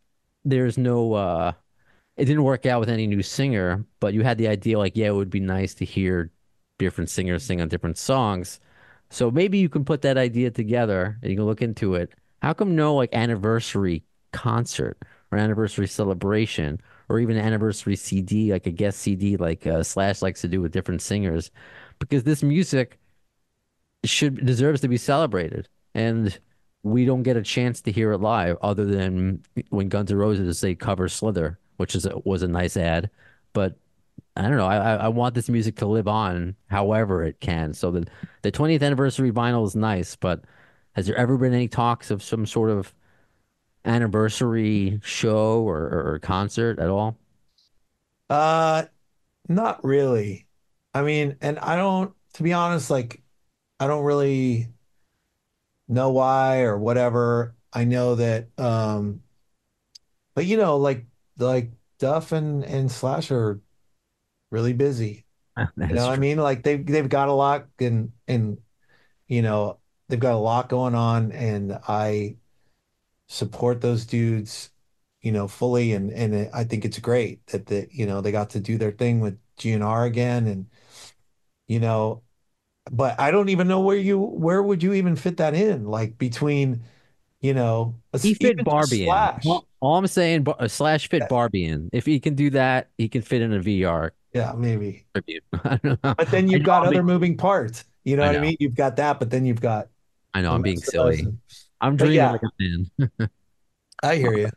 there's no it didn't work out with any new singer, but you had the idea like, yeah, it would be nice to hear different singers sing on different songs. So maybe you can put that idea together and you can look into it. How come no like anniversary concert or anniversary celebration or even an anniversary CD, like a guest CD like Slash likes to do with different singers? Because this music should deserves to be celebrated, and we don't get a chance to hear it live other than when Guns N' Roses they cover Slither, which was a nice ad. But I don't know. I want this music to live on however it can. So the 20th anniversary vinyl is nice, but has there ever been any talks of some sort of anniversary show or concert at all? Uh, Not really. I mean, and I don't, to be honest, like I don't really know why or whatever. I know that, but like Duff and Slash are really busy. That is I true. mean, like they've got a lot and you know, they've got a lot going on, and I support those dudes, fully, and I think it's great that they got to do their thing with GNR again, and you know, but I don't even know where would you even fit that in, like between, He fit even just Barbie in. Slash. All I'm saying, Slash fit Yeah, Barbie in. If he can do that, he can fit in a VR yeah, maybe. tribute. I don't know. But then I you've know got other moving parts. You know I what I know. mean? You've got that, but then you've got I know. the I'm being rest of us. silly. I'm But dreaming yeah, like a man. I hear you.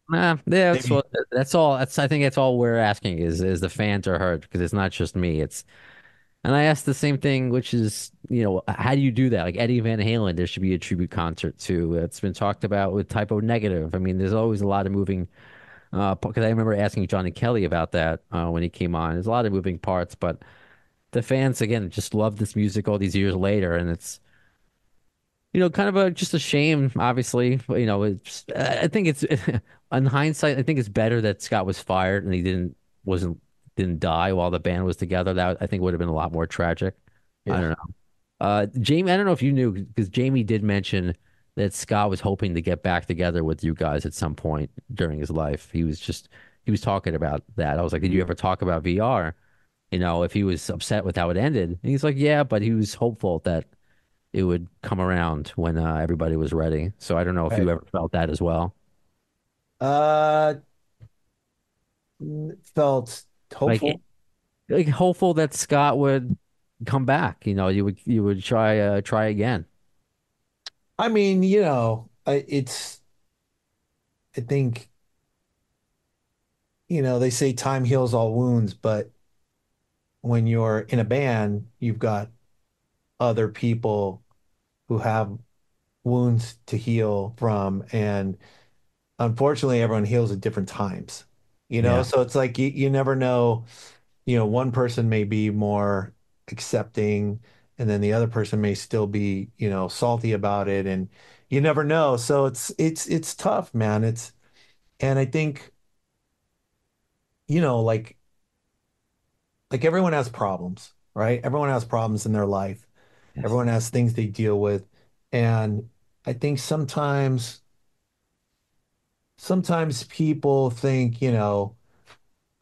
Nah, yeah, Maybe. that's all. I think that's all we're asking is the fans are heard because it's not just me. It's And I asked the same thing, which is, how do you do that? Like Eddie Van Halen, there should be a tribute concert too. It's been talked about with Typo Negative. I mean, there's always a lot of moving, because I remember asking Johnny Kelly about that when he came on. There's a lot of moving parts, but the fans, again, just love this music all these years later. And it's, kind of just a shame, obviously. I think it's, in hindsight, I think it's better that Scott was fired and he didn't die while the band was together. That I think would have been a lot more tragic. I Yeah. don't know. Jamie, I don't know if you knew because Jamie did mention that Scott was hoping to get back together with you guys at some point during his life. He was talking about that. I was like, did you ever talk about VR? If he was upset with how it ended. And he's like, yeah, but he was hopeful that it would come around when everybody was ready. So I don't know if you Right. ever felt that as well. Uh, Felt Like, hopeful. like hopeful that Scott would come back. You would try again. I mean, I think, they say time heals all wounds, but when you're in a band, you've got other people who have wounds to heal from. And unfortunately, everyone heals at different times, Yeah. So it's like you never know, one person may be more accepting, and then the other person may still be, salty about it. And you never know. So it's tough, man. And I think, like everyone has problems, right? Everyone has problems in their life. Yes. Everyone has things they deal with. And I think sometimes people think, oh,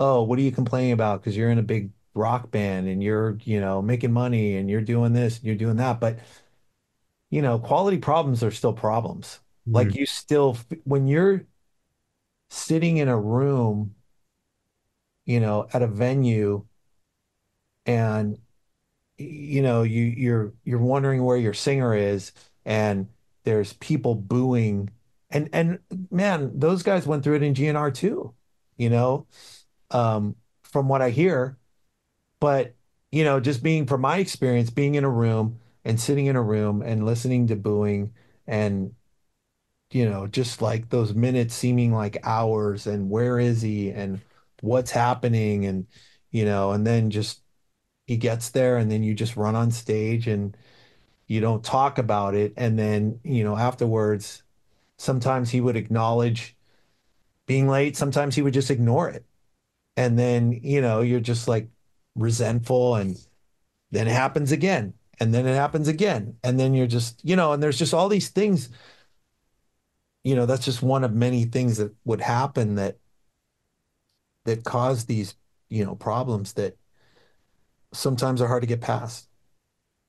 what are you complaining about? Because you're in a big rock band and you're, making money and you're doing this and you're doing that. But, quality problems are still problems. Like Mhm. you still, when you're sitting in a room, at a venue and you're wondering where your singer is and there's people booing and man, those guys went through it in GNR too, you know, um, from what I hear. But just being from my experience, being in a room and sitting in a room and listening to booing and just like those minutes seeming like hours and where is he and what's happening and and then just he gets there and then you just run on stage and you don't talk about it. And then, afterwards, sometimes he would acknowledge being late. Sometimes he would just ignore it. And then, you're just like resentful and then it happens again. And then it happens again. And then you're just, and there's just all these things, that's just one of many things that would happen that cause these, problems that sometimes are hard to get past.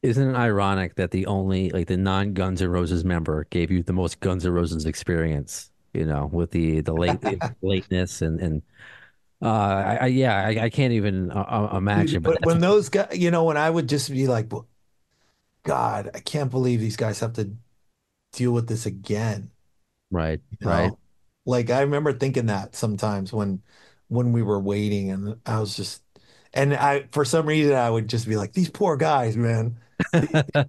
Isn't it ironic that like the non-Guns N' Roses member gave you the most Guns N' Roses experience, with the lateness and I can't even imagine, Dude, but that's when those guys, when I would just be like, well, God, I can't believe these guys have to deal with this again, right, you right. know? Like I remember thinking that sometimes when we were waiting and I was just and I for some reason I would just be like, these poor guys, man.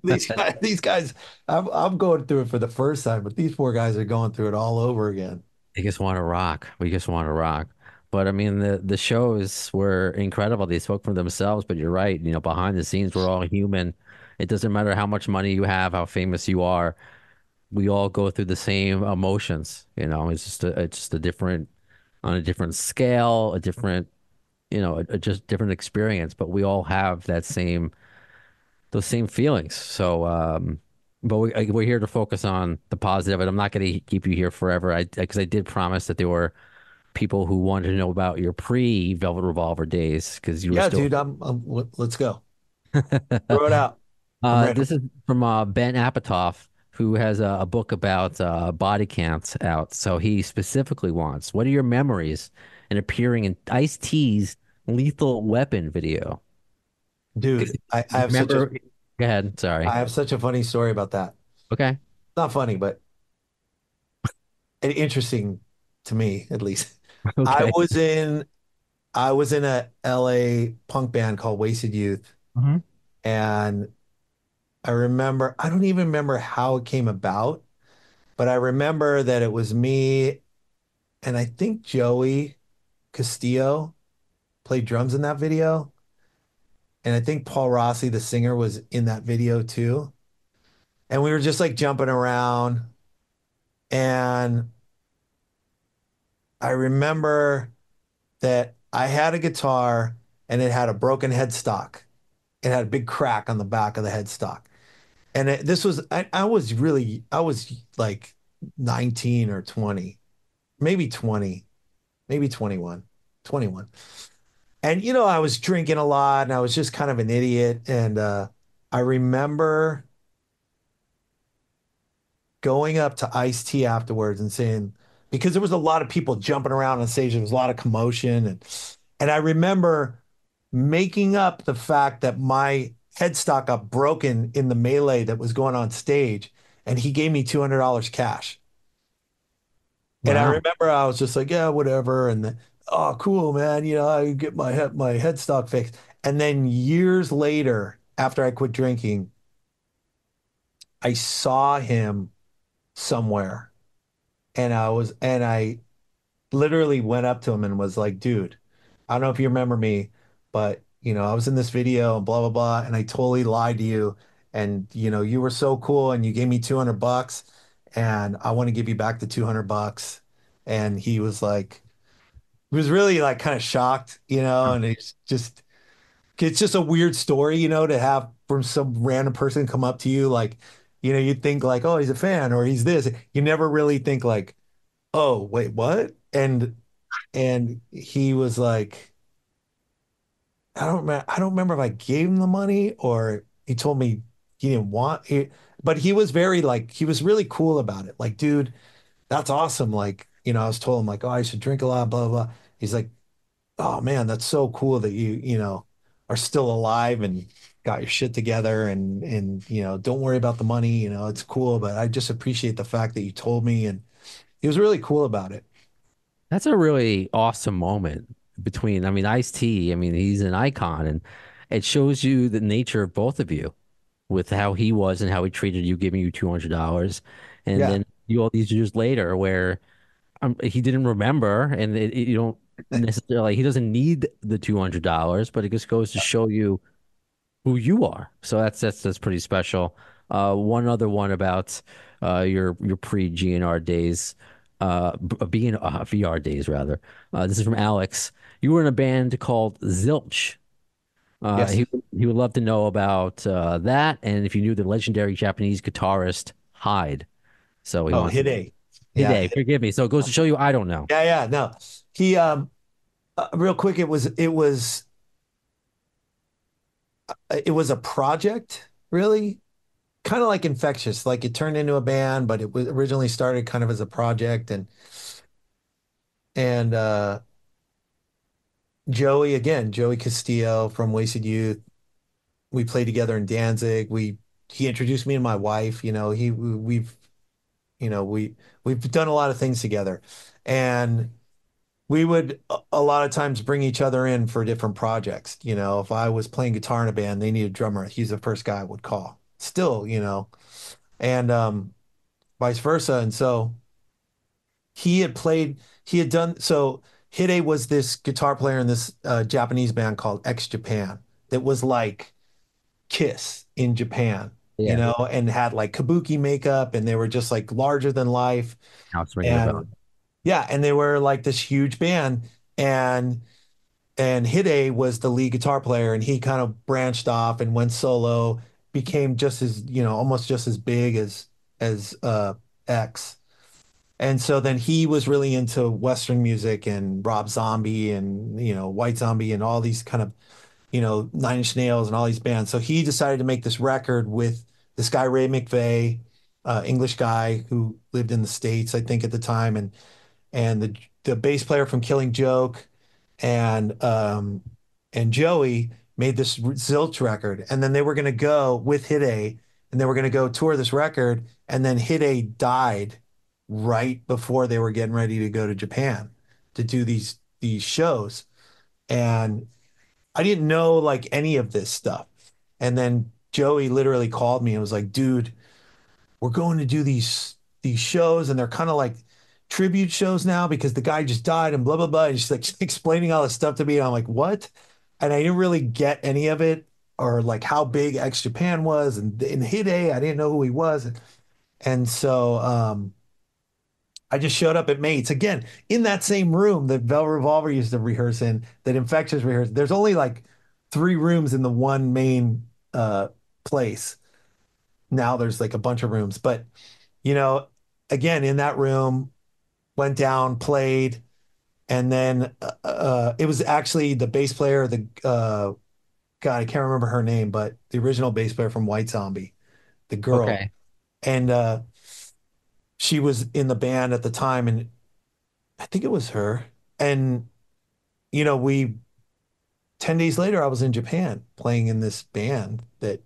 These guys, I'm going through it for the first time, but these poor guys are going through it all over again. They just want to rock. We just want to rock. But I mean, the shows were incredible. They spoke for themselves. But you're right. Behind the scenes, we're all human. It doesn't matter how much money you have, how famous you are. We all go through the same emotions. It's just a different on a different scale, a different, a just different experience. But we all have those same feelings. So, but we're here to focus on the positive, and I'm not going to keep you here forever. Because I did promise that there were people who wanted to know about your pre-Velvet Revolver days because you were Yeah, still. dude, let's go. Throw it out. I'm ready. This is from Ben Apatow, who has a book about body counts out. So he specifically wants, what are your memories in appearing in Ice-T's Lethal Weapon video? 'Cause Dude, you remember? Go ahead. I Sorry. have such a funny story about that. Okay. Not funny, but interesting to me at least. I Okay. was in I was in a LA punk band called Wasted Youth, Mhm. And I don't even remember how it came about, but I remember that it was me and I think Joey Castillo played drums in that video. And I think Paul Rossi, the singer, was in that video too. And we were just like jumping around. And I remember that I had a guitar and it had a broken headstock. It had a big crack on the back of the headstock. And I was like 19 or 20, maybe 20, maybe 21, 21. And, I was drinking a lot and I was just kind of an idiot. And I remember going up to Ice-T afterwards and saying, because there was a lot of people jumping around on stage, there was a lot of commotion. And I remember making up the fact that my headstock got broken in the melee that was going on stage. And he gave me $200 cash. And I Wow. remember I was just like, yeah, whatever. And then, oh, cool, man. I get my headstock fixed. And then years later, after I quit drinking, I saw him somewhere. And I literally went up to him and was like, dude, I don't know if you remember me, but I was in this video and blah blah blah, and I totally lied to you. And you were so cool and you gave me $200 and I want to give you back the $200. And he was really like kind of shocked, and it's just a weird story, to have from some random person come up to you like, you'd think like, oh, he's a fan or he's this. You never really think like, oh, wait, what? And he was like, I don't remember if I gave him the money or he told me he didn't want it, but he was very like he was really cool about it. Like, dude, that's awesome. Like, I was told him like, oh, I should drink a lot, blah, blah, blah. He's like, oh man, that's so cool that you are still alive and got your shit together and don't worry about the money, it's cool, but I just appreciate the fact that you told me. And he was really cool about it. That's a really awesome moment between, I mean, Ice-T, I mean, he's an icon and it shows you the nature of both of you with how he was and how he treated you, giving you $200. And Yeah. then you all these years later where he didn't remember and you don't necessarily, he doesn't need the $200, but it just goes to show you who you are. So that's pretty special. One other one about your pre-GNR days, being VR days rather. This is from Alex. You were in a band called Zilch. Yes. He would love to know about that, and if you knew the legendary Japanese guitarist Hyde. So he Oh, wants to. Hide. Yeah. Hide, forgive me. So it goes to show you I don't know. Yeah, yeah, no. He real quick, it was a project, really, kind of like Infectious. Like it turned into a band, but it was originally started kind of as a project. And Joey Castillo from Wasted Youth, we played together in Danzig. He introduced me to my wife. We've done a lot of things together, and we would a lot of times bring each other in for different projects. If I was playing guitar in a band, they needed a drummer. He's the first guy I would call. Still, and vice versa. And so he had done so. Hide was this guitar player in this Japanese band called X Japan that was like Kiss in Japan, Yeah, and had like kabuki makeup, and they were just like larger than life. now it's ringing a bell. And yeah, and they were like this huge band. And Hide was the lead guitar player, and he kind of branched off and went solo, became just as, almost just as big as X. And so then he was really into Western music and Rob Zombie and, White Zombie and all these kind of, Nine Inch Nails and all these bands. So he decided to make this record with this guy, Ray McVeigh, English guy who lived in the States, I think, at the time, and the bass player from Killing Joke and Joey made this Zilch record, and then they were going to go with Hide, and they were going to go tour this record, and then Hide died right before they were getting ready to go to Japan to do these shows, and I didn't know like any of this stuff. And then Joey literally called me and was like, dude, we're going to do these shows and they're kind of like tribute shows now because the guy just died and blah blah blah. And she's like explaining all this stuff to me. And I'm like, what? And I didn't really get any of it or like how big X Japan was and in Hide, I didn't know who he was. And so I just showed up at Mates again in that same room that Velvet Revolver used to rehearse in, that Infectious rehearsed. There's only like three rooms in the one main place. Now there's like a bunch of rooms, but you know, again in that room, went down, played, and then it was actually the bass player, the God, I can't remember her name, but the original bass player from White Zombie, the girl, Okay. and she was in the band at the time, and I think it was her. And we 10 days later, I was in Japan playing in this band that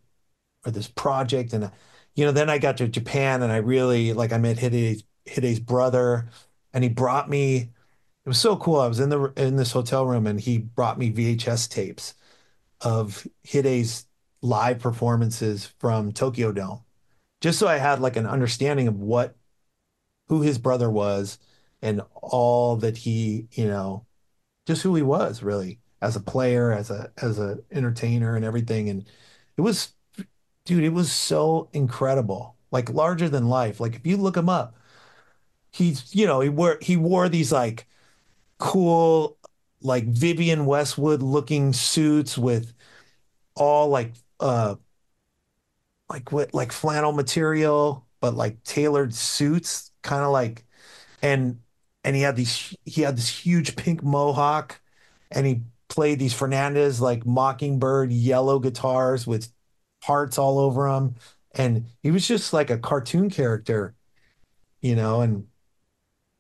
or this project, and then I got to Japan, and I really like I met Hide's brother, and he brought me. It was so cool. I was in this hotel room, and he brought me VHS tapes of Hide's live performances from Tokyo Dome, just so I had like an understanding of who his brother was and all that just who he was really as a player, as a entertainer and everything. And it was, dude, it was so incredible, like larger than life. Like if you look him up, he wore these like cool, like Vivian Westwood looking suits with all like what like flannel material, but like tailored suits, kind of like and and he had this huge pink mohawk, and he played these Fernandez like Mockingbird yellow guitars with hearts all over them, and he was just like a cartoon character, and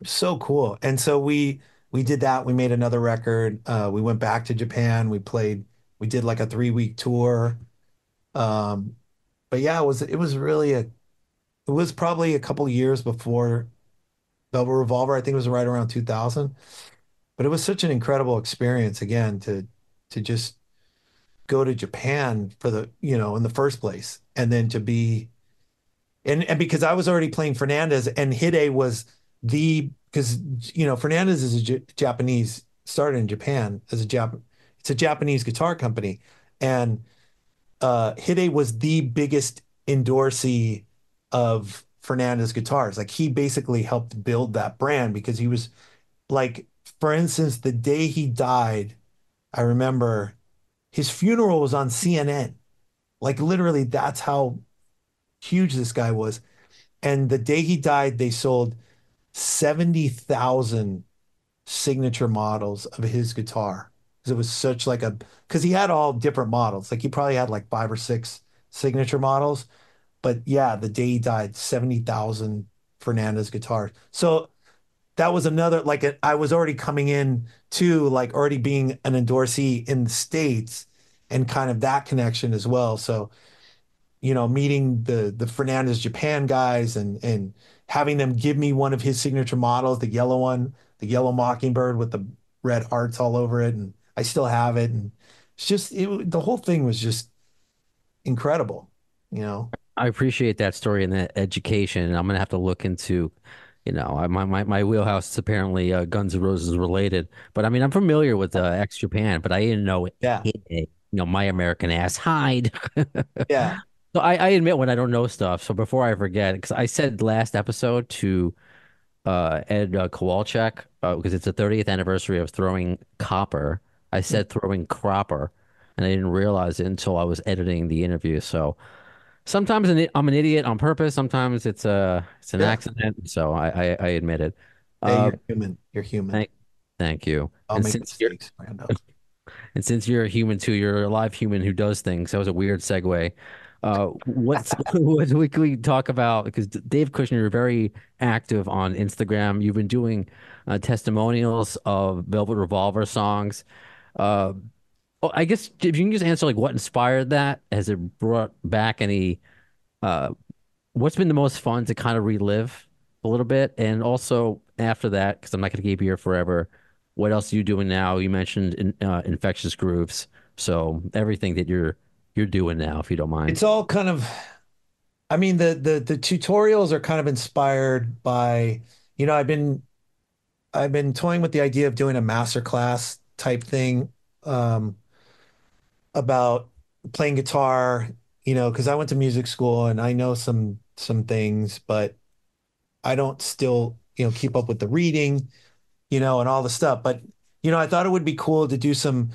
so cool. And so we did that. We made another record. We went back to Japan. We did like a 3 week tour. Um, but yeah, it was probably a couple years before Velvet Revolver. I think it was right around 2000. But it was such an incredible experience again to just go to Japan in the first place, and then to be and because I was already playing Fernandez, and Hide was because Fernandez is a Japanese, started in Japan as it's a Japanese guitar company, and Hide was the biggest endorsee of Fernandez guitars. Like he basically helped build that brand because he was like, for instance, the day he died, I remember his funeral was on CNN. Like literally, that's how huge this guy was. And the day he died, they sold 70,000 signature models of his guitar. Because it was such like because he had all different models. Like he probably had like five or six signature models. But yeah, the day he died, 70,000 Fernandez guitars. So that was another, like, I was already coming in to like already being an endorsee in the States and kind of that connection as well. So, meeting the Fernandez Japan guys and having them give me one of his signature models, the yellow one, the yellow Mockingbird with the red hearts all over it, and I still have it. And the whole thing was just incredible, you know. I appreciate that story and that education. And I'm gonna have to look into, my wheelhouse is apparently Guns N' Roses related. But I mean, I'm familiar with X Japan, but I didn't know Yeah, My American Ass hide. yeah, So I admit when I don't know stuff. So before I forget, because I said last episode to Ed Kowalczyk, because it's the 30th anniversary of throwing copper. I said throwing cropper, and I didn't realize it until I was editing the interview. So sometimes I'm an idiot on purpose. Sometimes it's an yeah. accident. So I admit it. Hey, Uh, you're human. You're human. thank thank you. I'll make mistakes, Brando. And since you're a human too, you're a live human who does things. That was a weird segue. What can we talk about? Because Dave Kushner, you're very active on Instagram. You've been doing testimonials of Velvet Revolver songs. Uh, I guess if you can just answer like what inspired that, has it brought back any? Uh, what's been the most fun to kind of relive a little bit, and also after that, because I'm not going to keep you here forever. What else are you doing now? You mentioned infectious grooves, so everything that you're you're doing now, if you don't mind. It's all kind of, I mean, the tutorials are kind of inspired by, you know, I've been toying with the idea of doing a master class type thing, um, about playing guitar, you know, because I went to music school and I know some things, but I don't still, you know, keep up with the reading, you know, and all the stuff. But, you know, I thought it would be cool to do some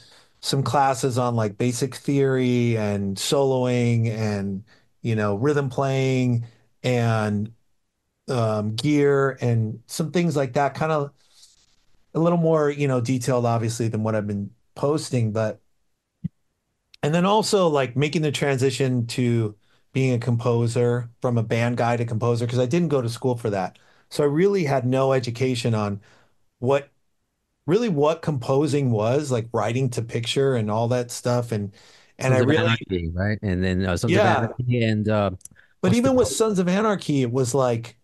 classes on like basic theory and soloing and, you know, rhythm playing and gear and some things like that, kind of a little more, you know, detailed, obviously, than what I've been posting. But, and then also like making the transition to being a composer from a band guy to composer, because I didn't go to school for that. So I really had no education on what really what composing was, like writing to picture and all that stuff. And I Sons of really, Anarchy, right? And then Sons of yeah. Anarchy and But what's the even with Sons of Anarchy, it was like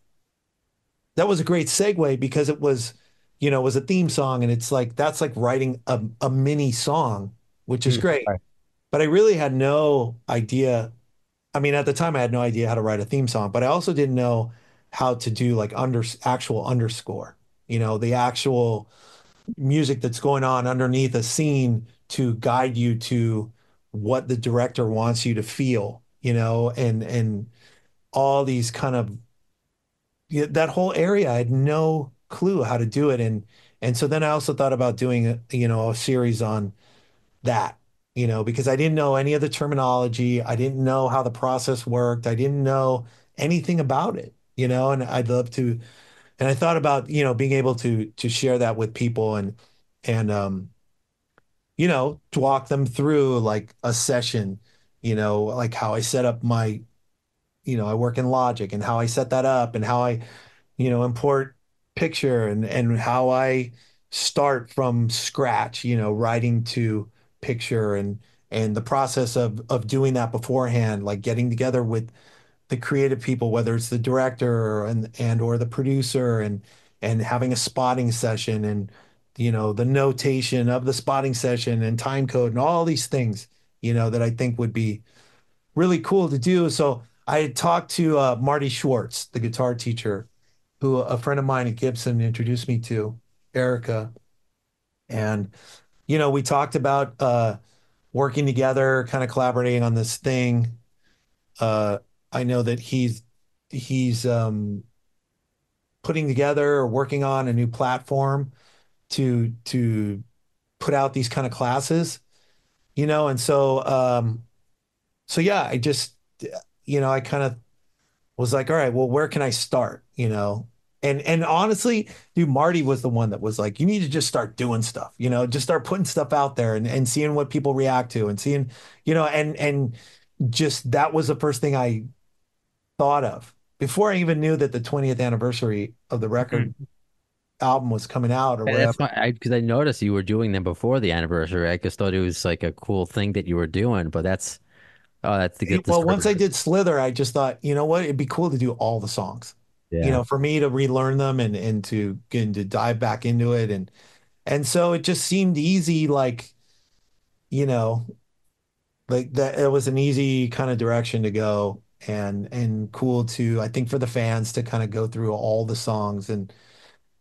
that was a great segue because it was, you know, it was a theme song, and it's like that's like writing a mini song, which is great. right. But I really had no idea. I mean, at the time, I had no idea how to write a theme song, but I also didn't know how to do like actual underscore, you know, the actual music that's going on underneath a scene to guide you to what the director wants you to feel, you know, and all these kind of, yeah, that whole area. I had no clue how to do it, and so then I also thought about doing you know, a series on that, you know, because I didn't know any of the terminology. I didn't know how the process worked. I didn't know anything about it, you know, and I'd love to. And I thought about, you know, being able to share that with people and you know, to walk them through like a session, you know, like how I set up my, you know, I work in Logic and how I set that up and how I, you know, import picture and how I start from scratch, you know, writing to picture and the process of doing that beforehand, like getting together with the creative people, whether it's the director and or the producer and having a spotting session and you know the notation of the spotting session and time code and all these things, you know, that I think would be really cool to do. So I had talked to Marty Schwartz, the guitar teacher, who a friend of mine at Gibson introduced me to, Erica, and you know we talked about working together, kind of collaborating on this thing. Uh, I know that he's putting together or working on a new platform to put out these kind of classes, you know, and so yeah, I just you know, I kind of was like, all right, well, where can I start? You know, and honestly, dude, Marty was the one that was like, you need to just start doing stuff, you know, just start putting stuff out there and seeing what people react to and seeing, you know, and just that was the first thing I thought of before I even knew that the 20th anniversary of the record Mhm. album was coming out or And that's whatever. why because I noticed you were doing them before the anniversary. I just thought it was like a cool thing that you were doing, but that's that's to get this Well, once I further. did Slither, I just thought, you know what, it'd be cool to do all the songs, you Yeah. know, for me to relearn them and to get to dive back into it and so it just seemed easy, like, you know, like that it was an easy kind of direction to go and cool to, I think, for the fans to kind of go through all the songs and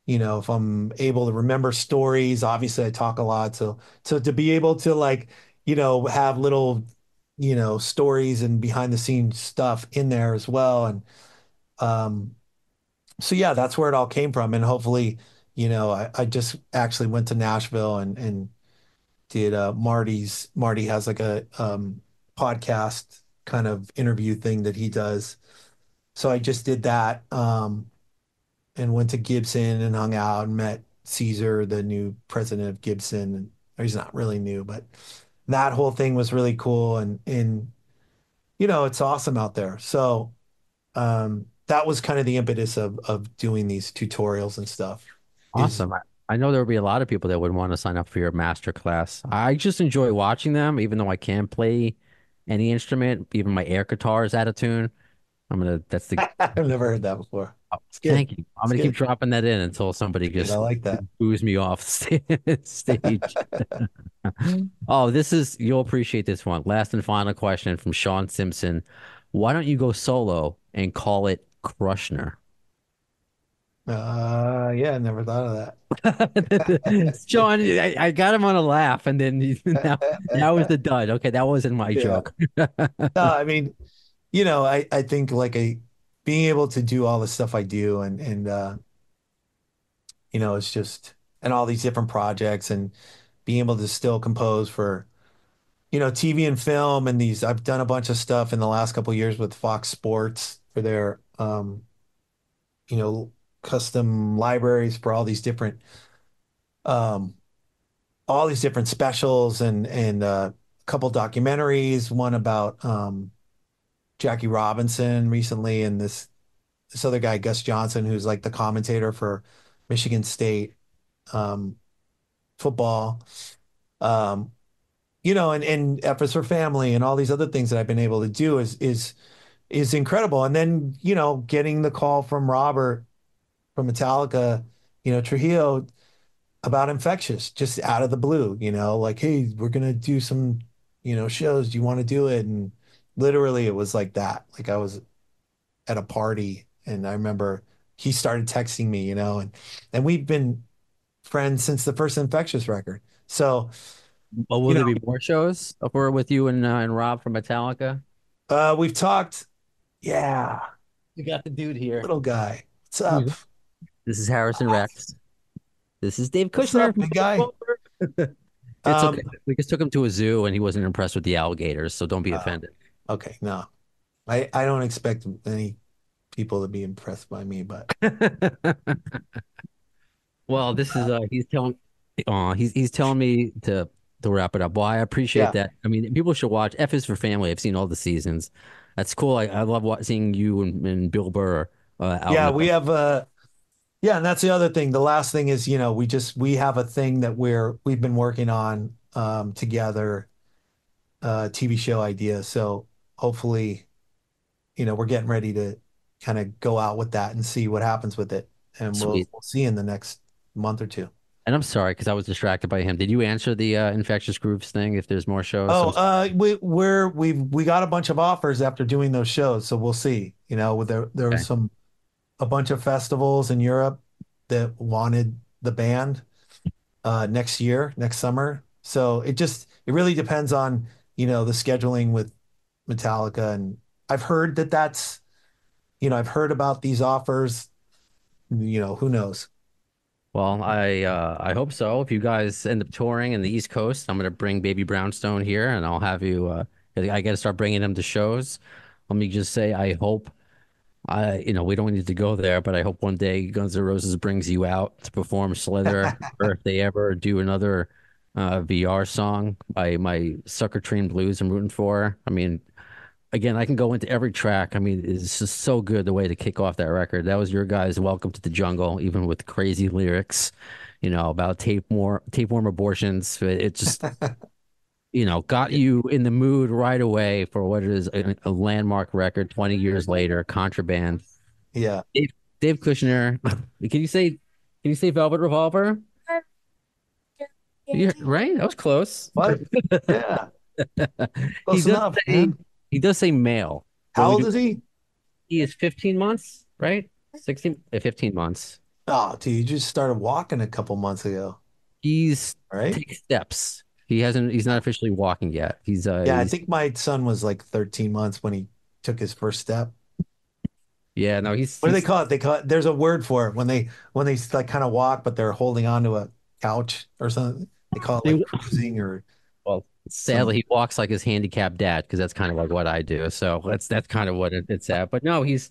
you know, if I'm able to remember stories, obviously I talk a lot. So to be able to like, you know, have little, you know, stories and behind the scenes stuff in there as well. And um, so yeah, that's where it all came from. And hopefully, you know, I just actually went to Nashville and did Marty has like a podcast kind of interview thing that he does. So I just did that. And went to Gibson and hung out and met Caesar, the new president of Gibson. And or he's not really new, but that whole thing was really cool. And you know, it's awesome out there. So that was kind of the impetus of doing these tutorials and stuff. Is Awesome. I know there would be a lot of people that would want to sign up for your master class. I just enjoy watching them, even though I can't play any instrument. Even my air guitar is out of tune. That's the I've never heard that before. Oh, It's good. thank you. I'm It's gonna keep good. dropping that in until somebody It's good. I just like that. boos me off stage. Oh, this is you'll appreciate this one. Last and final question from Sean Simpson. Why don't you go solo and call it Krushner? Yeah, I never thought of Sean, I got him on a laugh, and then now was that. the dud. Okay, that wasn't my Yeah. joke. No, I mean, I think like being able to do all the stuff I do and it's just and all these different projects and being able to still compose for, TV and film and these I've done a bunch of stuff in the last couple of years with Fox Sports for their you know, custom libraries for um all these different specials and a couple documentaries, one about Jackie Robinson recently and this other guy, Gus Johnson, who's like the commentator for Michigan State um, football, um, and Efforts for Family and all these other things that I've been able to do is incredible. And then, getting the call from Robert from Metallica, Trujillo about Infectious, just out of the blue, like, hey, we're gonna do some, shows. Do you want to do it? And literally it was like that. Like I was at a party and I remember he started texting me, and we've been friends since the first Infectious record. So, Well, will you there know, be more shows up or with you and Rob from Metallica? we've talked. Yeah, You got the dude here. little guy. What's up? This is Harrison Rex. This is Dave What's Kushner up, from big guy? Velvet. It's okay. Um, We just took him to a zoo and he wasn't impressed with the alligators, so don't be uh, offended. okay, no, I don't expect any people to be impressed by me, but Well, this is he's telling me to wrap it up. Well, I appreciate yeah, that. I mean, people should watch F is for Family. I've seen all the seasons. That's cool. I love seeing you and Bill Burr out and yeah, we about. have yeah, and that's the other thing. The last thing is, we have a thing that we've been working on together, TV show idea. So hopefully, we're getting ready to kind of go out with that and see what happens with it. And we'll Sweet. we'll see in the next month or two. And I'm sorry because I was distracted by him. Did you answer the infectious groups thing? If there's more shows, Oh, we got a bunch of offers after doing those shows, so we'll see. There was okay. a bunch of festivals in Europe that wanted the band next year, next summer. So it really depends on, the scheduling with Metallica. And I've heard I've heard about these offers, who knows? Well, I hope so. If you guys end up touring in the East Coast, I'm gonna bring Baby Brownstone here, and I'll have you. I got to start bringing him to shows. Let me just say, I hope we don't need to go there, but I hope one day Guns N' Roses brings you out to perform Slither, or if they ever do another VR song by my Sucker Train Blues I'm rooting for. I mean, again, I can go into every track. I mean, it's just so good the way to kick off that record. That was your guys' Welcome to the Jungle, even with crazy lyrics, about tapeworm abortions. It just, got you in the mood right away for what is a landmark record 20 years later, Contraband. Yeah. Dave, Dave Kushner, can you say Velvet Revolver? Right? That was close. What? Yeah. He Close does enough, say man. he does say male, but How we old do. is he? He is 15 months, right? 16, 15 months. Oh, dude, you just started walking a couple months ago, He's right? taking steps. He's not officially walking yet. Yeah, I He's think my son was like 13 months when he took his first step. yeah, no, he's What do they he's call it? There's a word for it when they like kind of walk, but they're holding onto a couch or something. They call it like he, cruising or well, some. sadly he walks like his handicapped dad because that's kind of like what I do. So that's kind of what it's at. But no, he's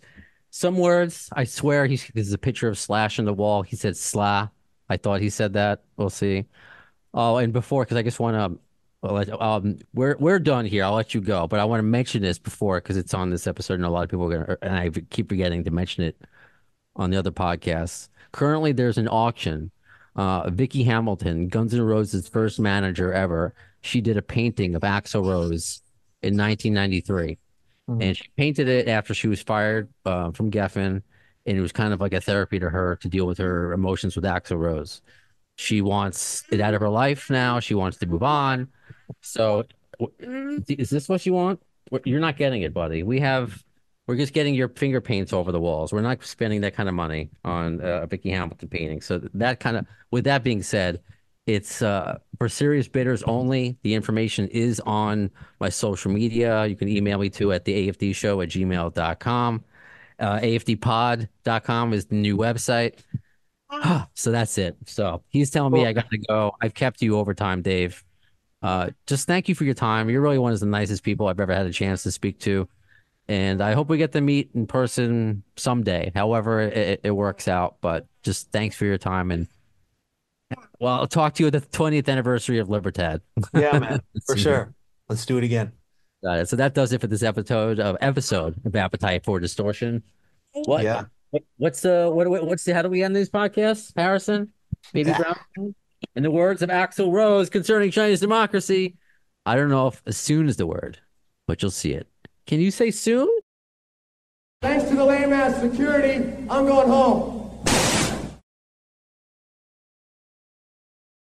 some words, I swear there's a picture of Slash on the wall. He said sla. I thought he said that. We'll see. Oh, and before, because I just want to, we're done here. I'll let you go, but I want to mention this before because it's on this episode, and a lot of people are gonna, and I keep forgetting to mention it on the other podcasts. Currently, there's an auction. Vicky Hamilton, Guns N' Roses' first manager ever, she did a painting of Axl Rose in 1993, Mhm. and she painted it after she was fired from Geffen. and it was kind of like a therapy to her to deal with her emotions with Axl Rose. She wants it out of her life now. She wants to move on. So, is this what you want? You're not getting it, buddy. We're just getting your finger paints over the walls. We're not spending that kind of money on a Vicky Hamilton painting. So with that being said, it's for serious bidders only. The information is on my social media. You can email me to at theafdshow@gmail.com. afdpod.com is the new website. So that's it. So he's telling me I got to go. I've kept you overtime, Dave. Just thank you for your time. You're really one of the nicest people I've ever had a chance to speak to. And I hope we get to meet in person someday, however it works out. But just thanks for your time. And well, I'll talk to you at the 20th anniversary of Libertad. Yeah, man, for sure. Let's do it again. Got it. So that does it for this episode of Appetite for Distortion. What? Yeah. What's how do we end these podcasts, Harrison? Baby Brown? In the words of Axl Rose concerning Chinese democracy, I don't know if soon is the word, but you'll see it. Can you say soon? Thanks to the lame ass security, I'm going home.